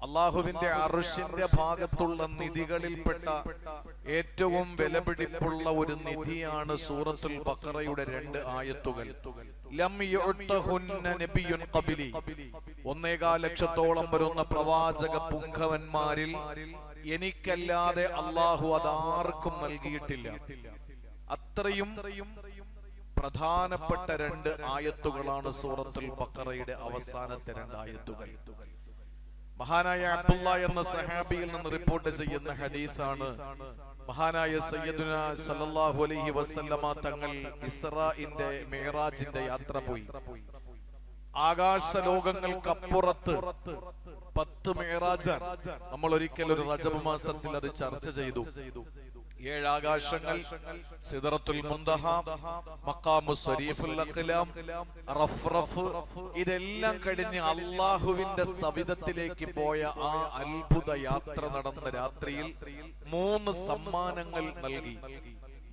അള്ളാഹുവിന്റെ അർശിന്റെ ഭാഗത്തുള്ള നിധികളിൽപ്പെട്ട ഏറ്റവും വിലപിടിപ്പുള്ള ഒരു നിധിയാണ് സൂറത്തുൽ ബഖറയുടെ 2 ആയത്തുകൾ. ലം യുഅ്തഹുന്ന നബിയ്യുൻ ഖബലി, 1.25 ലക്ഷത്തോളം വരുന്ന പ്രവാചക പുങ്കവന്മാരിൽ എനിക്കല്ലാതെ അള്ളാഹു അതാർക്കും നൽകിയിട്ടില്ല. അത്രയും പ്രധാനപ്പെട്ട 2 ആയത്തുകളാണ് സൂറത്തുൽ ബഖറയുടെ അവസാനത്തെ 2 ആയത്തുകൾ. മഹാനായ അബ്ദുള്ള എന്ന സഹാബിയിൽ നിന്ന് റിപ്പോർട്ട് ചെയ്യുന്ന ഹദീസാണ്. മഹാനായ സയ്യിദുന സല്ലല്ലാഹു അലൈഹി വസല്ലമ തങ്ങൾ ഇസ്രാഇന്റെ മിഅ്റാജിന്റെ യാത്ര പോയി. ആകാശ ലോകങ്ങൾക്കപ്പുറത്ത് 10 മിഅ്റാജാണ്. നമ്മൾ ഒരിക്കൽ ഒരു റജബ് മാസത്തിൽ അത് ചർച്ച ചെയ്തു. 7 ആകാശങ്ങൾ, സിദ്റത്തുൽ മുൻതഹ, മഖാമുസ് ശരീഫുൽ അഖ്ലാം, റഫ്റഫ്, ഇതെല്ലാം കഴിഞ്ഞ് അല്ലാഹുവിന്റെ സവിധത്തിലേക്ക് പോയ ആ അത്ഭുത യാത്ര നടന്ന രാത്രിയിൽ 3 സമ്മാനങ്ങൾ നൽകി.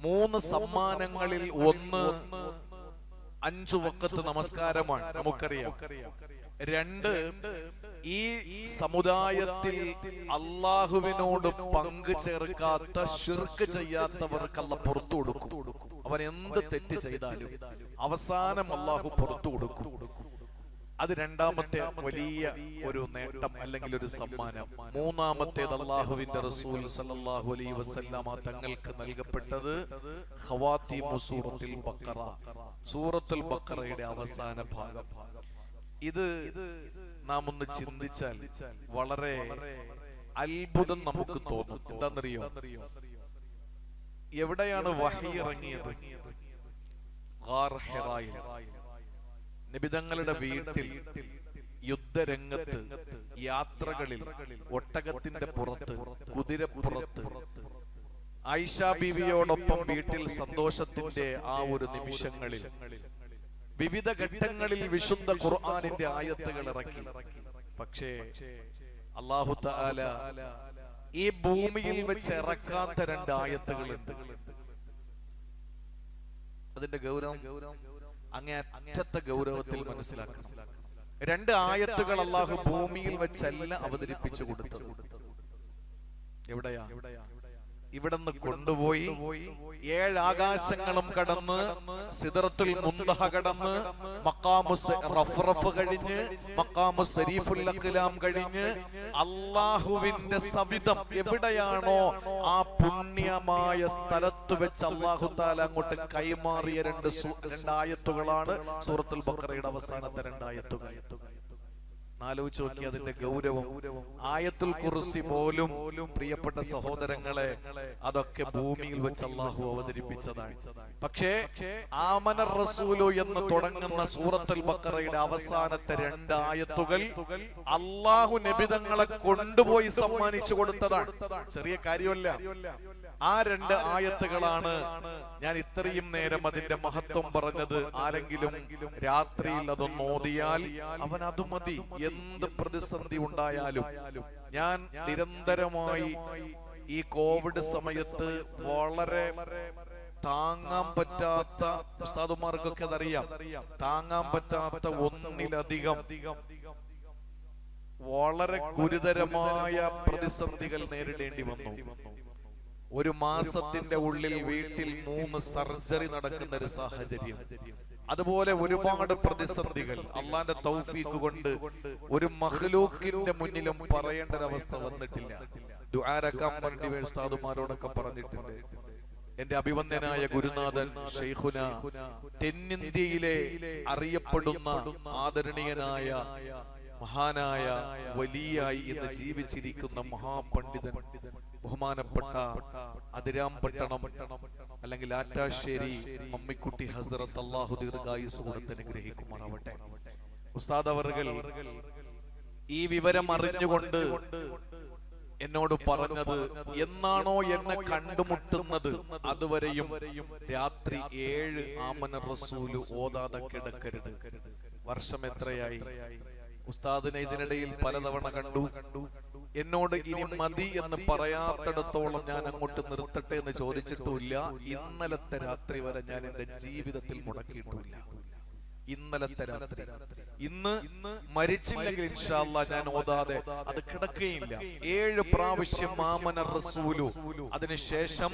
3 സമ്മാനങ്ങളിൽ ഒന്ന് 5 വഖത്ത് നമസ്കാരമാണ്, നമുക്കറിയാം. 2, ഈ സമുദായത്തിൽ അള്ളാഹുവിനോട് പങ്കു ചേർക്കാത്ത, ശിർക്ക് ചെയ്യാത്തവർക്ക് അല്ലാഹു പുറത്തു കൊടുക്കും. അവൻ എന്ത് തെറ്റ് ചെയ്താലും അവസാനം അള്ളാഹു പുറത്തു കൊടുക്കും. അത് 2ാമത്തെ വലിയ ഒരു നേട്ടം അല്ലെങ്കിൽ ഒരു സമ്മാനം. 3ാമത്തേത് അള്ളാഹുവിന്റെ റസൂൽ സല്ലല്ലാഹു അലൈഹി വസല്ലമ തങ്ങൾക്ക് നൽകപ്പെട്ടത് ഖവാതീമു സൂറത്തുൽ ബഖറ, സൂറത്തുൽ ബഖറയുടെ അവസാന ഭാഗം. ഇത് നാം ഒന്ന് ചിന്തിച്ചാൽ വളരെ അത്ഭുതം നമുക്ക് തോന്നും. എന്താണെന്നറിയോ? എവിടെയാണ് വഹി ഇറങ്ങിയത്? ഗാർ ഹിറായിൽ, നബിതങ്ങളുടെ വീട്ടിൽ, യുദ്ധരംഗത്ത്, യാത്രകളിൽ, ഒട്ടകത്തിന്റെ പുറത്ത്, കുതിരപ്പുറത്ത്, ആയിഷ ബീവിയോടൊപ്പം വീട്ടിൽ സന്തോഷത്തിന്റെ ആ ഒരു നിമിഷങ്ങളിൽ, വിവിധ ഘട്ടങ്ങളിൽ വിശുദ്ധ ഖുർആനിന്റെ ആയത്തുകൾ ഇറക്കി. പക്ഷേ അല്ലാഹു തആല ഈ ഭൂമിയിൽ വെച്ച് ഇറക്കാത്ത 2 ആയത്തുകളുണ്ട്. അതിന്റെ ഗൗരവം അങ്ങേയറ്റത്തെ ഗൗരവത്തിൽ മനസ്സിലാക്കണം. 2 ആയത്തുകൾ അല്ലാഹു ഭൂമിയിൽ വെച്ചല്ല അവതരിപ്പിച്ചു കൊടുത്തത്. എവിടെയാ? ഇവിടുന്ന് കൊണ്ടുപോയി 7 ആകാശങ്ങളും കടന്ന്, സിദ്റത്തുൽ മുൻതഹ കടന്ന്, മഖാമുസ് റഫ്റഫ് കഴിഞ്ഞ്, മഖാമുസ് ശരീഫുൽ അഖ്ലാം കഴിഞ്ഞ്, അല്ലാഹുവിന്റെ സവിധം എവിടെയാണോ ആ പുണ്യമായ സ്ഥലത്ത് വെച്ച് അല്ലാഹു തആല അങ്ങോട്ട് കൈമാറിയ 2 ആയത്തുകളാണ് സൂറത്തുൽ ബഖറയുടെ അവസാനത്തെ 2 ആയത്തുകൾ. ആലോചിച്ച് നോക്കി അതിന്റെ ഗൗരവം. ആയത്തുൽ കുർസി പോലും പ്രിയപ്പെട്ട സഹോദരങ്ങളെ, അതൊക്കെ ഭൂമിയിൽ വെച്ച് അല്ലാഹു അവതരിപ്പിച്ചതാണ്. പക്ഷേ ആമന റസൂലു എന്ന് തുടങ്ങുന്ന സൂറത്തുൽ ബഖറയുടെ അവസാനത്തെ 2 ആയത്തുകൾ അല്ലാഹു നബിതങ്ങളെ കൊണ്ടുപോയി സമ്മാനിച്ചു കൊടുത്തതാണ്. ചെറിയ കാര്യമല്ല. ആ 2 ആയത്തുകളാണ് ഞാൻ ഇത്രയും നേരം അതിന്റെ മഹത്വം പറഞ്ഞത്. ആരെങ്കിലും രാത്രിയിൽ അതൊന്ന് ഓതിയാൽ അവൻ അത് മതി. എന്ത് പ്രതിസന്ധി ഉണ്ടായാലും, ഞാൻ നിരന്തരമായി ഈ കോവിഡ് സമയത്ത് വളരെ താങ്ങാൻ പറ്റാത്ത, ഉസ്താദുമാർക്കൊക്കെ അതറിയാം, താങ്ങാൻ പറ്റാത്ത ഒന്നിലധികം വളരെ ഗുരുതരമായ പ്രതിസന്ധികൾ നേരിടേണ്ടി വന്നു. 1 മാസത്തിന്റെ ഉള്ളിൽ വീട്ടിൽ 3 സർജറി നടക്കുന്ന ഒരു സാഹചര്യം. അതുപോലെ ഒരുപാട് പ്രതിസന്ധികൾ അള്ളാന്റെ തൗഫീഖ് കൊണ്ട് ഒരു മഖ്ലൂക്കിന്റെ മുന്നിലും പറയേണ്ട ഒരവസ്ഥ വന്നിട്ടില്ല. ദുആരക്കാൻ വേണ്ടി ഉസ്താദുമാരോടൊക്കെ പറഞ്ഞിട്ടുണ്ട്. എന്റെ അഭിവന്ദനായ ഗുരുനാഥൻ ശൈഖുന, തെന്നിന്ത്യയിലെ അറിയപ്പെടുന്ന ആദരണീയനായ മഹാനായ വലിയായി ഇന്ന് ജീവിച്ചിരിക്കുന്ന മഹാപണ്ഡിതൻ, ബഹുമാനപ്പെട്ട അതിരാംപട്ടണം അല്ലെങ്കിൽ ആറ്റാശ്ശേരി മമ്മിക്കുട്ടി ഹസ്രത്ത്, അല്ലാഹു ദീർഘായുസ്സ് കൊടുത്ത് അനുഗ്രഹിക്കുമാറാവട്ടെ. ഉസ്താദ് അവർകൾ ഈ വിവരം അറിഞ്ഞുകൊണ്ട് എന്നോട് പറഞ്ഞത്, എന്നാണോ എന്നെ കണ്ടുമുട്ടുന്നത് അതുവരെയും രാത്രി 7 ആമന റസൂല് ഓതാതെ കിടക്കരുത്. വർഷം എത്രയായി? ഉസ്താദിനെ ഇതിനിടയിൽ പലതവണ കണ്ടു. എന്നോട് ഇനി മതി എന്ന് പറയാത്തിടത്തോളം ഞാൻ അങ്ങോട്ട് നിർത്തട്ടെ എന്ന് ചോദിച്ചിട്ടുമില്ല. ഇന്നലത്തെ രാത്രി വരെ ഞാൻ എന്റെ ജീവിതത്തിൽ മുടക്കിയിട്ടുമില്ല. ഇന്നലത്തെ രാത്രി. ഇന്ന് മരിച്ചില്ലെങ്കിൽ ഇൻഷാ അല്ലാഹ് ഞാൻ ഓതാതെ അത് കിടക്കുകയില്ല. 7 പ്രാവശ്യം ആമന റസൂലു. അതിനുശേഷം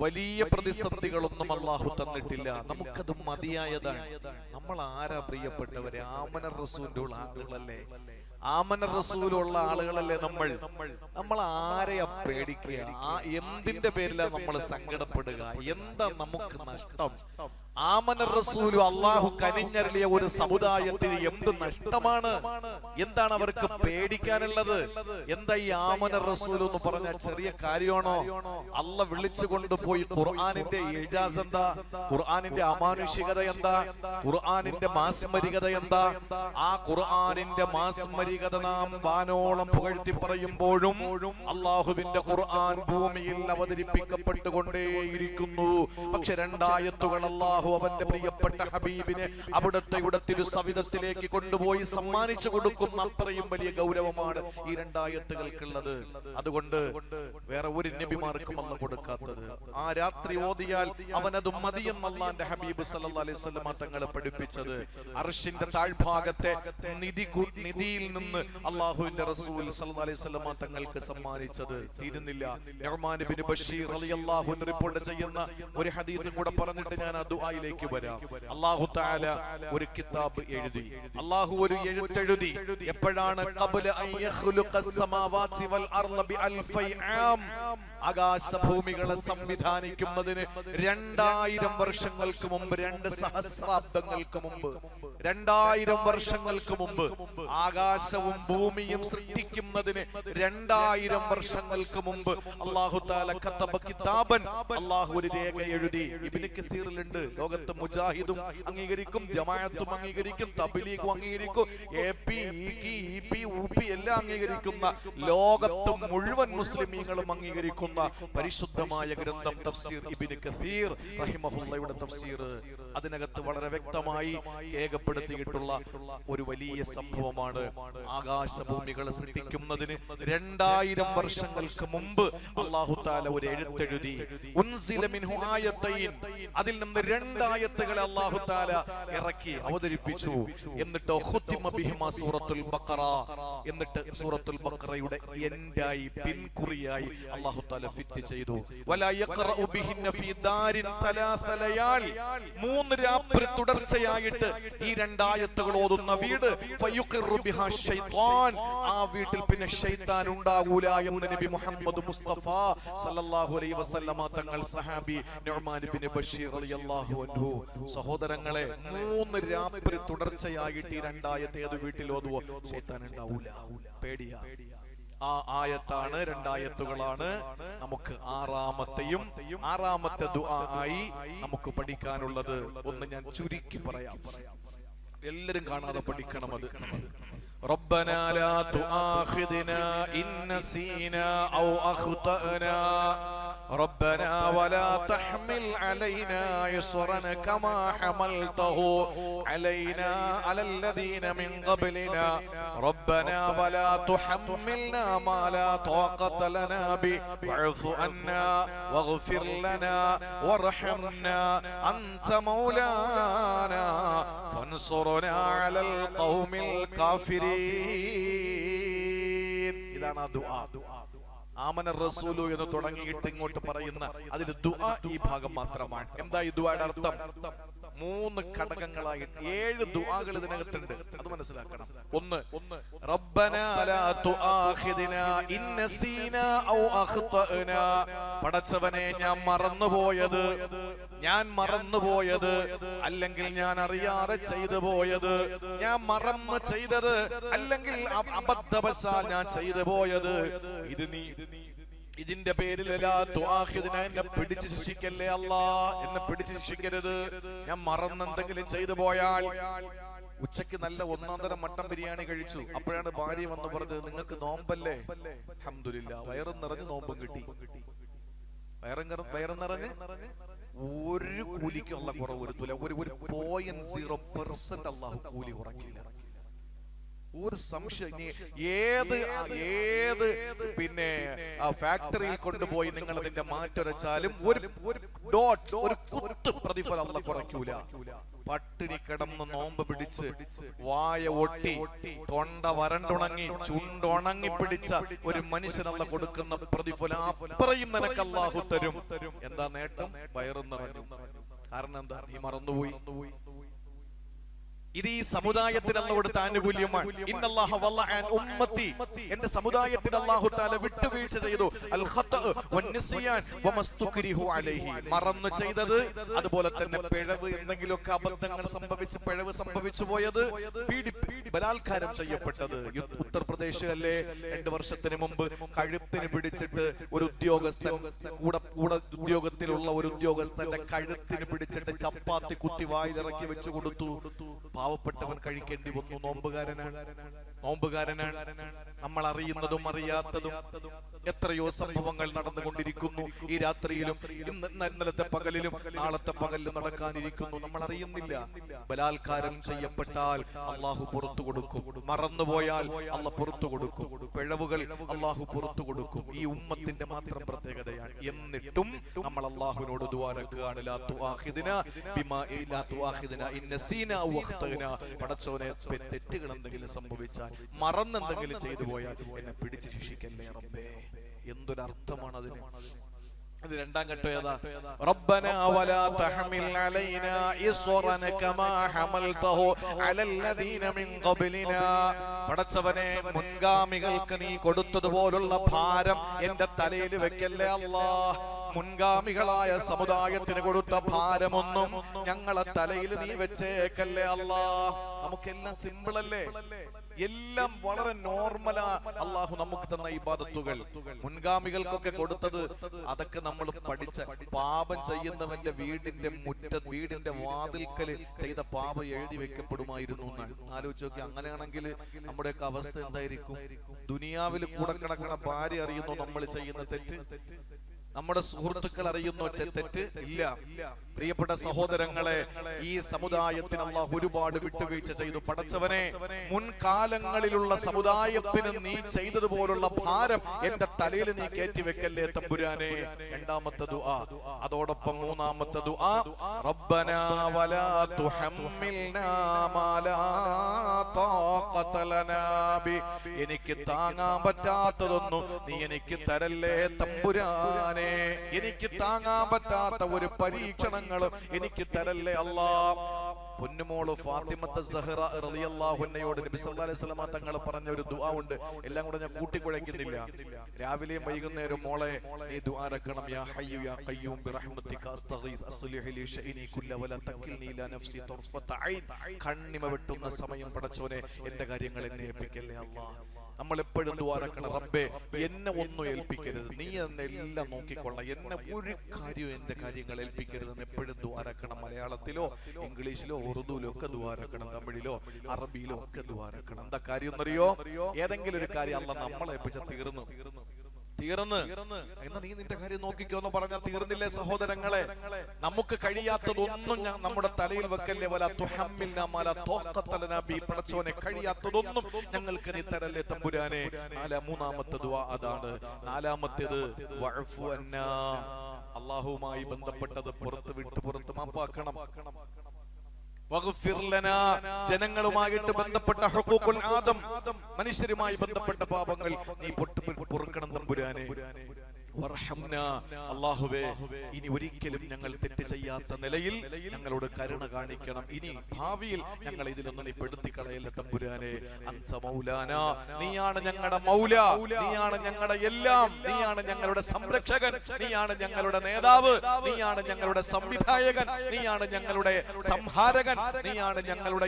വലിയ പ്രതിസന്ധികളൊന്നും അല്ലാഹു തന്നിട്ടില്ല. നമുക്കത് മതിയായതാണ്. നമ്മൾ ആരാ പ്രിയപ്പെട്ടവരെ? ആമന റസൂലിന്റെ ആളുകളല്ലേ, ആമന റസൂലുള്ള ആളുകളല്ലേ നമ്മൾ ആരെയാ പേടിക്കുക? എന്തിന്റെ പേരിലാണ് നമ്മൾ സങ്കടപ്പെടുക? എന്താ നമുക്ക് നഷ്ടം? ആമന റസൂലു അള്ളാഹു കനിഞ്ഞരുളിയ ഒരു സമുദായത്തിന് എന്ത് നഷ്ടമാണ്? എന്താണ് അവർക്ക് പേടിക്കാനുള്ളത്? എന്താ ഈ ആമന റസൂൽ എന്ന് പറഞ്ഞ ചെറിയ കാര്യമാണോ? അല്ല വിളിച്ചു കൊണ്ടുപോയി ഖുർആനിന്റെ ഇജാസ് എന്താ? ഖുർആനിന്റെ അമാനുഷികത എന്താ? ഖുർആനിന്റെ മാസ്മരികത എന്താ? ആ ഖുർആനിന്റെ മാസ്മരികത നാം വാനോളം പുകഴ്ത്തി പറയുമ്പോഴും അള്ളാഹുവിന്റെ ഖുർആൻ ഭൂമിയിൽ അവതരിപ്പിക്കപ്പെട്ടുകൊണ്ടേയിരിക്കുന്നു. പക്ഷെ 2 ആയത്തുകൾ അള്ളാഹു അവന്റെ പ്രിയപ്പെട്ട ഹബീബിനെ അവിടുത്തെ തിരുസവിധത്തിലേക്ക് കൊണ്ടുപോയി സമ്മാനിച്ചു കൊടുക്കുന്ന അത്രയും വലിയ ഗൗരവമാണ് ഈ 2 ആയത്തുകൾക്കുള്ളത്. അതുകൊണ്ട് വേറെ ഒരു നബിമാർക്കും അല്ല കൊടുക്കാത്തത്. ആ രാത്രി ഓതിയാൽ അവനത് മതിയെന്ന് അല്ലാഹുവിന്റെ ഹബീബ് സല്ലല്ലാഹു അലൈഹി വസല്ലം തങ്ങളെ പഠിപ്പിച്ചത്. അർശിന്റെ താഴ്ഭാഗത്തെ നിധിയിൽ നിന്ന് അല്ലാഹുവിന്റെ റസൂൽ സല്ലല്ലാഹു അലൈഹി വസല്ലം തങ്ങൾക്ക് സമ്മാനിച്ചത് തീരുന്നില്ല. നുഅ്മാൻ ഇബ്നു ബഷീർ റളിയല്ലാഹു അൻഹു റിപ്പോർട്ട് ചെയ്യുന്ന ഒരു ഹദീസും കൂടെ പറഞ്ഞിട്ട് ഞാൻ ആ ദുആയിലേക്ക് വരാം. അല്ലാഹു തആല ഒരു കിതാബ് എഴുതി, അല്ലാഹു ഒരു എഴുത്തെഴുതി. എപ്പോഴാണ്? ഖബ്ല അൻ യഖ്ലുഖസ് സമാവാതി വൽ അർള ബി അൽഫൈ ആം. ആകാശഭൂമികളെ സംവിധാനിക്കുന്നതിന് 2000 വർഷങ്ങൾക്ക് മുമ്പ്, 2 സഹസ്രാബ്ദങ്ങൾക്ക് മുമ്പ്, 2000 വർഷങ്ങൾക്ക് മുമ്പ്, ആകാശവും ഭൂമിയും സൃഷ്ടിക്കുന്നതിന് 2000 വർഷങ്ങൾക്ക് മുമ്പ് അല്ലാഹു തആല കതബ കിതാബൻ, അല്ലാഹു ഒരു രേഖ എഴുതി. ഇബ്നു കസീറിലുണ്ട്. ലോകത്ത് മുജാഹിദും അംഗീകരിക്കും, ജമാഅത്തും അംഗീകരിക്കും, തബ്ലീഗും അംഗീകരിക്കും, എപി ഇപി ഉപി എല്ലാം അംഗീകരിക്കുന്ന, ലോകത്ത് മുഴുവൻ മുസ്ലിമീങ്ങളും അംഗീകരിക്കുന്ന പരിശുദ്ധമായ ഗ്രന്ഥം തഫ്സീർ ഇബ്നു കസീർ റഹിമഹുള്ളയുടെ തഫ്സീർ. അതിനകത്ത് വളരെ വ്യക്തമായി രേഖപ്പെടുത്തിയിട്ടുള്ള ഒരു വലിയ സംഭവമാണ്. ആകാശഭൂമികളെ സൃഷ്ടിക്കുന്നതിന് 2000 വർഷങ്ങൾക്ക് മുമ്പ് അല്ലാഹു തആല ഒരു എഴുത്തെഴുതി. ഉൻസില മിൻഹു ആയത്തൈൻ. അതിൽ നിന്ന് 2 ആയത്തുകളെ അല്ലാഹു തആല ഇറക്കി അവതരിപ്പിച്ചു. എന്നിട്ട് ഖുത്തിമ ബിഹിമാ സൂറത്തുൽ ബഖറ. എന്നിട്ട് സൂറത്തുൽ ബഖറയുടെ എൻഡായി, പിൻകുറിയായി അല്ലാഹു തആല ഫിറ്റ് ചെയ്തു. വലാ യഖറഉ ബിഹിന്ന ഫീ ദാരിൻ 3 ലയാൽ. 3 രാത്രി തുടർച്ചയായിട്ട് ഈ 2 ആയത്തുകൾ ഓതുന്ന വീട് ഫയുഖിറു ബിഹാ ശൈത്താൻ. ആ വീട്ടിൽ പിന്നെ ശൈത്താൻ ഉണ്ടാകൂല എന്ന് നബി മുഹമ്മദ് മുസ്തഫ സല്ലല്ലാഹു അലൈഹി വസല്ലമ തങ്ങൾ സഹാബി നുഅ്മാൻ ഇബ്നു ബഷീർ റളിയല്ലാഹു അൻഹു. സഹോദരങ്ങളെ, 3 രാത്രി തുടർച്ചയായിട്ട് ഈ 2 ആയത്ത് ഏത് വീട്ടിൽ ഓതുവോ ശൈത്താൻ ഉണ്ടാവൂല. പേടിയാ. ആ ആയത്താണ്, 2 ആയത്തുകളാണ് നമുക്ക് 6ാമത്തെ ദുആ ആയി നമുക്ക് പഠിക്കാനുള്ളത്. ഒന്ന് ഞാൻ ചുരുക്കി പറയാം, എല്ലാരും കാണാതെ പഠിക്കണം അത്. ربنا لا تؤاخذنا إن نسينا أو أخطأنا ربنا ولا تحمل علينا إصرا كما حملته علينا على الذين من قبلنا ربنا ولا تحملنا ما لا طاقة لنا به واعف عنا واغفر لنا وارحمنا أنت مولانا فانصرنا على القوم الكافرين. ഇതാണ് ആ ദുആ. ആമന റസൂലു എന്ന് തുടങ്ങിയിട്ട് ഇങ്ങോട്ട് പറയുന്ന അതിൽ ദുആ ഈ ഭാഗം മാത്രമാണ്. എന്താ ഈ ദുആയുടെ അർത്ഥം? 3 ഘടകങ്ങളായിട്ട് 7 ദുആകൾ ഇതിനകത്തുണ്ട്. അത് മനസ്സിലാക്കണം. ഒന്ന്, റബ്ബനാ ലാ തുആഖിദ്നാ ഇൻ നസീനാ ഔ അഖ്തഅനാ. പടച്ചവനെ, ഞാൻ മറന്നുപോയത്, അല്ലെങ്കിൽ ഞാൻ അറിയാതെ ചെയ്തു പോയത്, ഞാൻ മറന്ന് ചെയ്തത്, അല്ലെങ്കിൽ അബദ്ധവശാൽ ഞാൻ ചെയ്തു പോയത്, ഇതിന്റെ പേരിൽ എന്നെ പിടിച്ച് ശിക്ഷിക്കല്ലേ അല്ലാ, എന്നെ പിടിച്ച് ശിക്ഷിക്കരുത്. ഞാൻ മറന്നെന്തെങ്കിലും ചെയ്തു പോയാൽ. ഉച്ചക്ക് നല്ല 1-ാം തരം മട്ടൻ ബിരിയാണി കഴിച്ചു. അപ്പോഴാണ് ഭാര്യ വന്ന് പറഞ്ഞത്, നിങ്ങൾക്ക് നോമ്പല്ലേ? അൽഹംദുലില്ലാ, വയറും നിറഞ്ഞ് നോമ്പും കിട്ടി. വയറും നിറഞ്ഞ് ഒരു കൂലിക്ക് ഉള്ള കുറവ് വരുത്തൂല. ഒരു 0.0% അല്ലാഹു കൂലി കുറയ്ക്കില്ല. ഒരു സംശയം. ഏത് പിന്നെ ഫാക്ടറിയിൽ കൊണ്ടുപോയി നിങ്ങൾ അതിന്റെ മാറ്റൊരച്ചാലും ഒരു കുത്ത് പ്രതിഫലം അല്ലാഹു കുറയ്ക്കൂല. പട്ടിണി കിടന്ന് നോമ്പ് പിടിച്ച് വായ ഒട്ടി തൊണ്ട വരണ്ടുണങ്ങി ചുണ്ടുണങ്ങി പിടിച്ച ഒരു മനുഷ്യനല്ല കൊടുക്കുന്ന പ്രതിഫലം അപ്പറയും നിനക്ക് അല്ലാഹു തരും. എന്താ നേട്ടം? വയറും നിറഞ്ഞു. കാരണം എന്താ? നീ മറന്നുപോയി. ഇത് ഈ സമുദായത്തിന് അല്ലാഹു കൊടുത്ത ആനുകൂല്യമാണ്. ഇന്നല്ലാഹ വല്ലഅൻ ഉമ്മത്തി, എന്റെ സമുദായത്തിന് അല്ലാഹു തആല വിട്ടുവീഴ്ച ചെയ്തു. അൽ ഖത്അ വന്നിസ്യാൻ വമസ്തുക്രിഹു അലൈഹി, മറന്നു ചെയ്തത്, അതുപോലെ തന്നെ പിഴവ്, എന്തെങ്കിലുമൊക്കെ അബദ്ധങ്ങൾ സംഭവിച്ച് പിഴവ് സംഭവിച്ചു പോയത്, ബലാത്കാരം ചെയ്യപ്പെട്ടത്. ഉത്തർപ്രദേശിലല്ലേ 2 വർഷത്തിന് മുമ്പ് കഴുത്തിന് പിടിച്ചിട്ട് ഒരു ഉദ്യോഗസ്ഥൻ, കൂടെ ഉദ്യോഗത്തിലുള്ള ഒരു ഉദ്യോഗസ്ഥന്റെ കഴുത്തിന് പിടിച്ചിട്ട് ചപ്പാത്തി കുത്തി വായിലിറക്കി വെച്ചു കൊടുത്തു. പാവപ്പെട്ടവൻ കഴിക്കേണ്ടി വന്നു. നോമ്പുകാരനാണ്. നമ്മൾ അറിയുന്നതും അറിയാത്തതും എത്രയോ സംഭവങ്ങൾ നടന്നുകൊണ്ടിരിക്കുന്നു. ഈ രാത്രിയിലും ഇന്നലത്തെ പകലിലും നാളത്തെ പകലിലും നടക്കാനിരിക്കുന്നു. നമ്മൾ അറിയുന്നില്ല. ബലാത്കാരം ചെയ്യപ്പെട്ടാൽ അള്ളാഹു പുറത്തു കൊടുക്കും. മറന്നുപോയാൽ അള്ളാഹു പുറത്തു കൊടുക്കും. പിഴവുകൾ അള്ളാഹു പുറത്തു കൊടുക്കും. ഈ ഉമ്മത്തിന്റെ മാത്രം പ്രത്യേകതയാണ്. എന്നിട്ടും നമ്മൾ അള്ളാഹുവിനോട് ദുആരക്കുകയാണ്. ലാ തുആഖിദ്നാ ബിമാ ലാ തുആഖിദ്നാ ഇൻ നസീനാ വ അഖ്തഅനാ. പടച്ചോനെ, തെറ്റുകൾ എന്തെങ്കിലും സംഭവിച്ചാൽ, മറന്നെന്തെങ്കിലും ചെയ്തു പോയാൽ എന്നെ പിടിച്ച് ശിക്ഷിക്കല്ലേ റബ്ബേ. എന്തൊരർത്ഥമാണ് അതിന്. ഇത് രണ്ടാം ഘട്ടം ഏതാ? റബ്ബനാ വലാ തഹ്മിൽ അലൈനാ ഇസ്റൻ കമാ ഹമൽതഹു അലല്ലദീന മിൻ ഖബ്ലിനാ. പടച്ചവനെ, മുൻഗാമികൾക്ക് നീ കൊടുത്തതുപോലുള്ള ഭാരം എന്റെ തലയിൽ വെക്കല്ലേ അല്ലാഹ്. മുൻഗാമികളായ സമുദായത്തിന് കൊടുത്ത ഭാരമൊന്നും ഞങ്ങളെ തലയിൽ നീ വെച്ചേക്കല്ലേ അല്ലാഹ്. നമുക്കെല്ലാം സിമ്പിൾ അല്ലേ? എല്ലാം വളരെ നോർമലാ. അള്ളാഹു നമുക്ക് തന്ന ഇബാദത്തുകൾ മുൻഗാമികൾക്കൊക്കെ കൊടുത്തത്, അതൊക്കെ നമ്മൾ പഠിച്ച. പാപം ചെയ്യുന്നവന്റെ വീടിന്റെ വാതിൽക്കല് ചെയ്ത പാപം എഴുതി വെക്കപ്പെടുമായിരുന്നു എന്നാണ്. ആലോചിച്ച് നോക്കി. അങ്ങനെയാണെങ്കിൽ നമ്മുടെയൊക്കെ അവസ്ഥ എന്തായിരിക്കും? ദുനിയാവിൽ കൂടെ കിടക്കണ ഭാര്യ അറിയുന്നു നമ്മൾ ചെയ്യുന്ന തെറ്റ്? നമ്മുടെ സുഹൃത്തുക്കൾ അറിയുന്നോ തെറ്റ്? ഇല്ല. പ്രിയപ്പെട്ട സഹോദരങ്ങളെ, ഈ സമുദായത്തിന് അല്ലാഹു ഒരുപാട് വിട്ടുവീഴ്ച ചെയ്തു. പടച്ചവനെ, മുൻകാലങ്ങളിലുള്ള സമുദായത്തിന് നീ ചെയ്തതുപോലുള്ള ഭാരം എന്റെ തലയിൽ നീ കയറ്റിവെക്കല്ലേ തമ്പുരാനെ. രണ്ടാമത്തെ ദുആ. അതോടൊപ്പം മൂന്നാമത്തെ ദുആ, റബ്ബനാ വലാ തുഹമ്മിൽനാ മാ ലാ താഖത ലനാ ബി. എനിക്ക് താങ്ങാൻ പറ്റാത്തതൊന്നും നീ എനിക്ക് തരല്ലേ തമ്പുരാനെ. എനിക്ക് താങ്ങാൻ പറ്റാത്ത ഒരു പരീക്ഷണങ്ങളും എനിക്ക് തരല്ലേ അല്ലാഹ്. പൊന്നുമോള് ഫാത്തിമത്ത് സഹറ റളിയല്ലാഹു അൻഹയോട് നബി സല്ലല്ലാഹു അലൈഹി വസല്ലം തങ്ങൾ പറഞ്ഞ ഒരു ദുആ ഉണ്ട്. എല്ലാം കൂടെ ഞാൻ കൂട്ടിക്കുഴയ്ക്കുന്നില്ല. രാവിലെയും വൈകുന്നേരം മോളെ നീ ദുആ റക്കണം. യാ ഹയ്യു യാ ഖയ്യൂം ബിറഹ്മതിക അസ്തഗീസ് അസ്ലിഹ് ലി ശഅനി കുല്ല വലാ തക്കിൽനി ഇലാ നഫ്സി തർഫത ഐൻ. കണ്ണിമ വെട്ടുന്ന സമയം പടച്ചോനെ എന്റെ കാര്യങ്ങൾ എന്നെ ഏൽപ്പിക്കല്ലേ അല്ലാഹ്. നമ്മൾ എപ്പോഴും ദുആ റക്കണം, റബ്ബേ എന്നെ ഒന്നും ഏൽപ്പിക്കരുത്, നീ എന്നെ എല്ലാം നോക്കിക്കൊള്ളാം, എന്നെ ഒരു കാര്യവും എന്റെ കാര്യങ്ങൾ ഏൽപ്പിക്കരുതെന്ന് എപ്പോഴും ദുആ റക്കണം. മലയാളത്തിലോ ഇംഗ്ലീഷിലോ ഉറുദുവിലോ ഒക്കെ ദുആ റക്കണം, തമിഴിലോ അറബിയിലോ ഒക്കെ ദുആ റക്കണം. എന്താ കാര്യം എന്നറിയോ? ഏതെങ്കിലും ഒരു കാര്യം അല്ലാഹ് നമ്മളെ ഏൽപ്പിച്ച തീർന്നു. എന്നാ നീ നിന്റെ കാര്യം നോക്കിക്കോ എന്ന് പറഞ്ഞാൽ തീർന്നില്ലേ സഹോദരങ്ങളെ? നമുക്ക് കഴിയാത്തതൊന്നും നമ്മുടെ തലയിൽ വെക്കല്ലേ. വലാ തുഹമ്മിൽനാ മാ ലാ താഖത ലനാ ബി. പടച്ചോനെ, കഴിയാത്തതൊന്നും ഞങ്ങൾക്ക് നീ തരല്ലേ തമ്പുരാനെ. മൂന്നാമത്തെ ദുആ അതാണ്. നാലാമത്തേത് വഅഫു അന്നാ. അല്ലാഹുവുമായി ബന്ധപ്പെട്ടത് പുറത്ത് മാപ്പാക്കണം. ജനങ്ങളുമായിട്ട് ബന്ധപ്പെട്ട ഹുഖൂഖുൽ ആദം, മനുഷ്യരുമായി ബന്ധപ്പെട്ട പാപങ്ങൾ നീ പൊറുക്കണം തമ്പുരാനെ. അല്ലാഹുവേ, ഇനി ഒരിക്കലും ഞങ്ങൾ തെറ്റ് ചെയ്യാത്ത നിലയിൽ ഞങ്ങളോട് കരുണ കാണിക്കണം. ഇനി ഭാവിയിൽ ഞങ്ങൾ ഇതിലൊന്നും നീ പെടുത്തി കളയല്ല തമ്പുരാനെ. അൻത മൗലാനാ, നീയാണ് ഞങ്ങളുടെ മൗല, നീയാണ് ഞങ്ങളുടെ എല്ലാം, നീയാണ് ഞങ്ങളുടെ സംരക്ഷകൻ, നീയാണ് ഞങ്ങളുടെ നേതാവ്, നീയാണ് ഞങ്ങളുടെ സംവിധായകൻ, നീയാണ് ഞങ്ങളുടെ സംഹാരകൻ, നീയാണ് ഞങ്ങളുടെ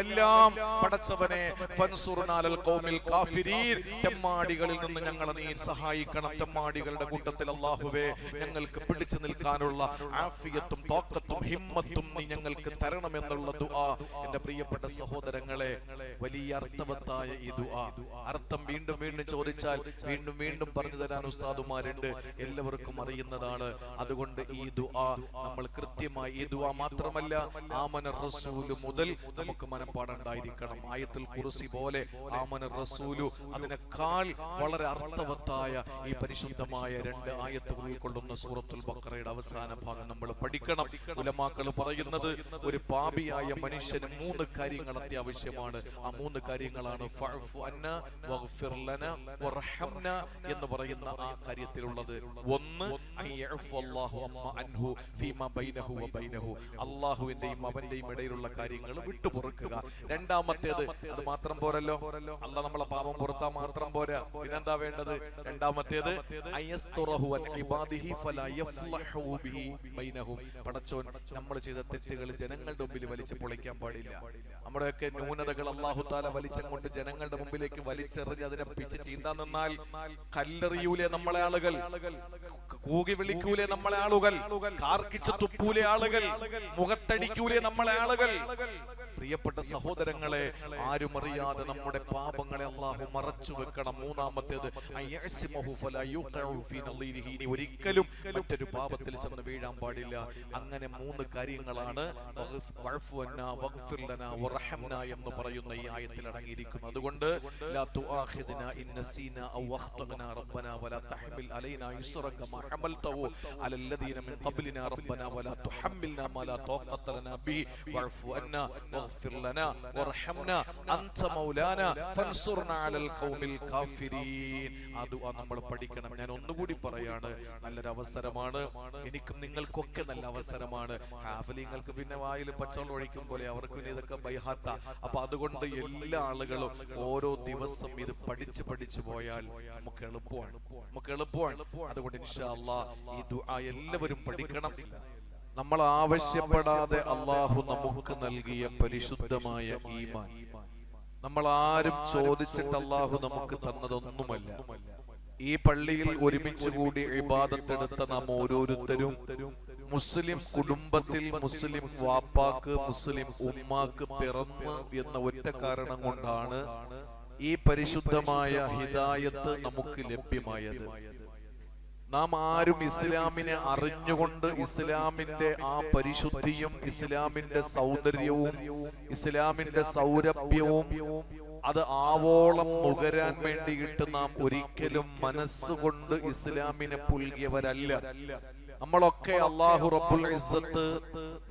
എല്ലാം. പടച്ചവനെ, ഫൻസുർനാ അലൽ ഖൗമിൽ കാഫിരീൻ. തെമ്മാടികളിൽ നിന്ന് ഞങ്ങളെ നീ സഹായിക്കണം. തെമ്മാടികൾ കൂട്ടത്തിൽ അല്ലാഹുവേ ഞങ്ങൾക്ക് പിടിച്ചു നിൽക്കാനുള്ള ആഫിയത്തും താഖത്തും ഹിമ്മത്തും നീ ഞങ്ങൾക്ക് തരണമെന്നുള്ള ദുആ. എന്റെ പ്രിയപ്പെട്ട സഹോദരങ്ങളെ, വലിയ അർത്ഥവത്തായ ഈ ദുആ, അർത്ഥം വീണ്ടും ചോദിച്ചാൽ വീണ്ടും പറഞ്ഞു തരാൻ ഉസ്താദുമാരുണ്ട്, എല്ലാവർക്കും അറിയുന്നതാണ്. അതുകൊണ്ട് ഈ ദുആ നമ്മൾ കൃത്യമായി, ഈ ദുആ മാത്രമല്ല ആമനർ റസൂൽ മുതൽ നമുക്ക് മനപ്പാടുണ്ടായിരിക്കണം. ആയത്തുൽ കുർസി പോലെ ആമനർ റസൂലു, അതിനേക്കാൾ വളരെ അർത്ഥവത്തായ ഈ പരിശുദ്ധമായ 2 ആയത്തുകൾ ഉൾക്കൊള്ളുന്ന സൂറത്തുൽ ബഖറയുടെ അവസാന ഭാഗം നമ്മൾ പഠിക്കണം. പഠിക്കണം. ഉലമാക്കൾ പറയുന്നത് ഒരു പാപിയായ മനുഷ്യന് 3 കാര്യങ്ങൾ അത്യാവശ്യമാണ്. ആ 3 കാര്യങ്ങളാണ് ഫഅഫു അന്നാ വഗ്ഫിർ ലനാ വർഹംനാ എന്ന് പറയുന്ന ആ കാര്യത്തിലുള്ളത്. ഒന്ന് അയ്യഅഫു അല്ലാഹു അമ്മ അൻഹു ഫീമാ ബൈനഹു വബൈനഹു, അല്ലാഹുവിന്റെയും അവന്റെയും ഇടയിലുള്ള കാര്യങ്ങൾ വിട്ടുപൊറുക്കുക. രണ്ടാമത്തേത്, അത് മാത്രം പോരല്ലോ, അല്ലാഹ് നമ്മളെ പാപം പുറത്താ മാത്രം പോരാ, പിന്നെന്താ വേണ്ടത്? രണ്ടാമത്തേത് അയസ്തുറഹു അൻ ഇബാദിഹി ഫലാ യഫ്ലഹു ബിഹി ബൈനഹും, പടച്ചോൻ നമ്മൾ ചെയ്ത തെറ്റുകൾ ജനങ്ങളുടെ മുമ്പിൽ വലിച്ചു പൊളിക്കാൻ പാടില്ല. നമ്മുടെയൊക്കെ ന്യൂനതകൾ അല്ലാഹു തആല വലിച്ചങ്ങോട്ട് ജനങ്ങളുടെ മുമ്പിലേക്ക് വലിച്ചെറിഞ്ഞ് അതിനെ പിച്ച് ചീന്താൻ നിന്നാൽ കല്ലെറിയൂലേ നമ്മളെ ആളുകൾ, കൂകി വിളിക്കൂലേ നമ്മളെ ആളുകൾ, കാർക്കിച്ച് തുപ്പൂലേ ആളുകൾ, മുഖത്തടിക്കൂലേ നമ്മളെ ആളുകൾ. പ്രിയപ്പെട്ട സഹോദരങ്ങളെ, ആരും അറിയാതെ നമ്മുടെ പാപങ്ങളെ അല്ലാഹു മറച്ചു വെക്കണം. മൂന്നാമത്തേത് ഒരിക്കലും മറ്റൊരു പാപത്തിൽ ചെന്ന് വീഴാൻ പാടില്ല. അങ്ങനെ 3 കാര്യങ്ങളാണ് എന്ന് പറയുന്ന ഈ ആയത്തിൽ അടങ്ങിയിരിക്കുന്നത്. അതുകൊണ്ട് ലാ തുആഖിദ്നാ ഇൻ നസീനാ ഔ അഖ്തഅനാ റബ്ബനാ വലാ തഹ്മിൽ അലൈനാ ഇസ്റൻ കമാ ഹമൽതഹു അലല്ലദീന മിൻ ഖബ്ലിനാ റബ്ബനാ വലാ തുഹമ്മിൽനാ മാ ലാ തഖത്ത ലനാ ബിഹി വഅഫു അന്നാ വഗ്ഫിർ ലനാ വർഹംനാ അൻത മൗലാനാ ഫൻസുർനാ അലൽ ഖൗമിൽ കാഫിരീൻ. ആ ദുആ നമ്മൾ പഠിക്കണം. ഞാൻ ഒന്നുകൂടി പറയാണ്, നല്ലൊരു അവസരമാണ്, എനിക്കും നിങ്ങൾക്കൊക്കെ നല്ല അവസരമാണ്. ഹാഫലിങ്ങൾക്ക് പിന്നെ വായിൽ പച്ചവെള്ളം ഒഴിക്കും പോലെ അവർക്ക് പിന്നെ ഇതൊക്കെ ബൈഹാത്ത. അപ്പൊ അതുകൊണ്ട് എല്ലാ ആളുകളും ഓരോ ദിവസം ഇത് പഠിച്ചു പോയാൽ നമുക്ക് എളുപ്പമാണ്. അതുകൊണ്ട് ഇൻഷാ അല്ലാഹ് ഈ ദുആ എല്ലാവരും പഠിക്കണം. നമ്മൾ ആവശ്യപ്പെടാതെ അല്ലാഹു നമുക്ക് നൽകിയ പരിശുദ്ധമായ ഈമാൻ, നമ്മൾ ആരും ചോദിച്ചിട്ട് അല്ലാഹു നമുക്ക് തന്നതൊന്നുമല്ല. ഈ പള്ളിയിൽ ഒരുമിച്ച് കൂടി ഇബാദത്തെടുത്ത നാം ഓരോരുത്തരും മുസ്ലിം കുടുംബത്തിൽ മുസ്ലിം വാപ്പാക്ക് മുസ്ലിം ഉമ്മാക്ക് പിറന്ന് എന്ന ഒറ്റ കാരണം കൊണ്ടാണ് ഈ പരിശുദ്ധമായ ഹിദായത്ത് നമുക്ക് ലഭ്യമായത്. നാം ആരും ഇസ്ലാമിനെ അറിഞ്ഞുകൊണ്ട് ഇസ്ലാമിന്റെ ആ പരിശുദ്ധിയും ഇസ്ലാമിന്റെ സൗന്ദര്യവും ഇസ്ലാമിന്റെ സൗരഭ്യവും അത് ആവോളം നുകരാൻ വേണ്ടിയിട്ട് നാം ഒരിക്കലും മനസ്സുകൊണ്ട് ഇസ്ലാമിനെ പുൽകിയവരല്ല. നമ്മളൊക്കെ അല്ലാഹു റബ്ബുൽ ഇസ്സത്ത്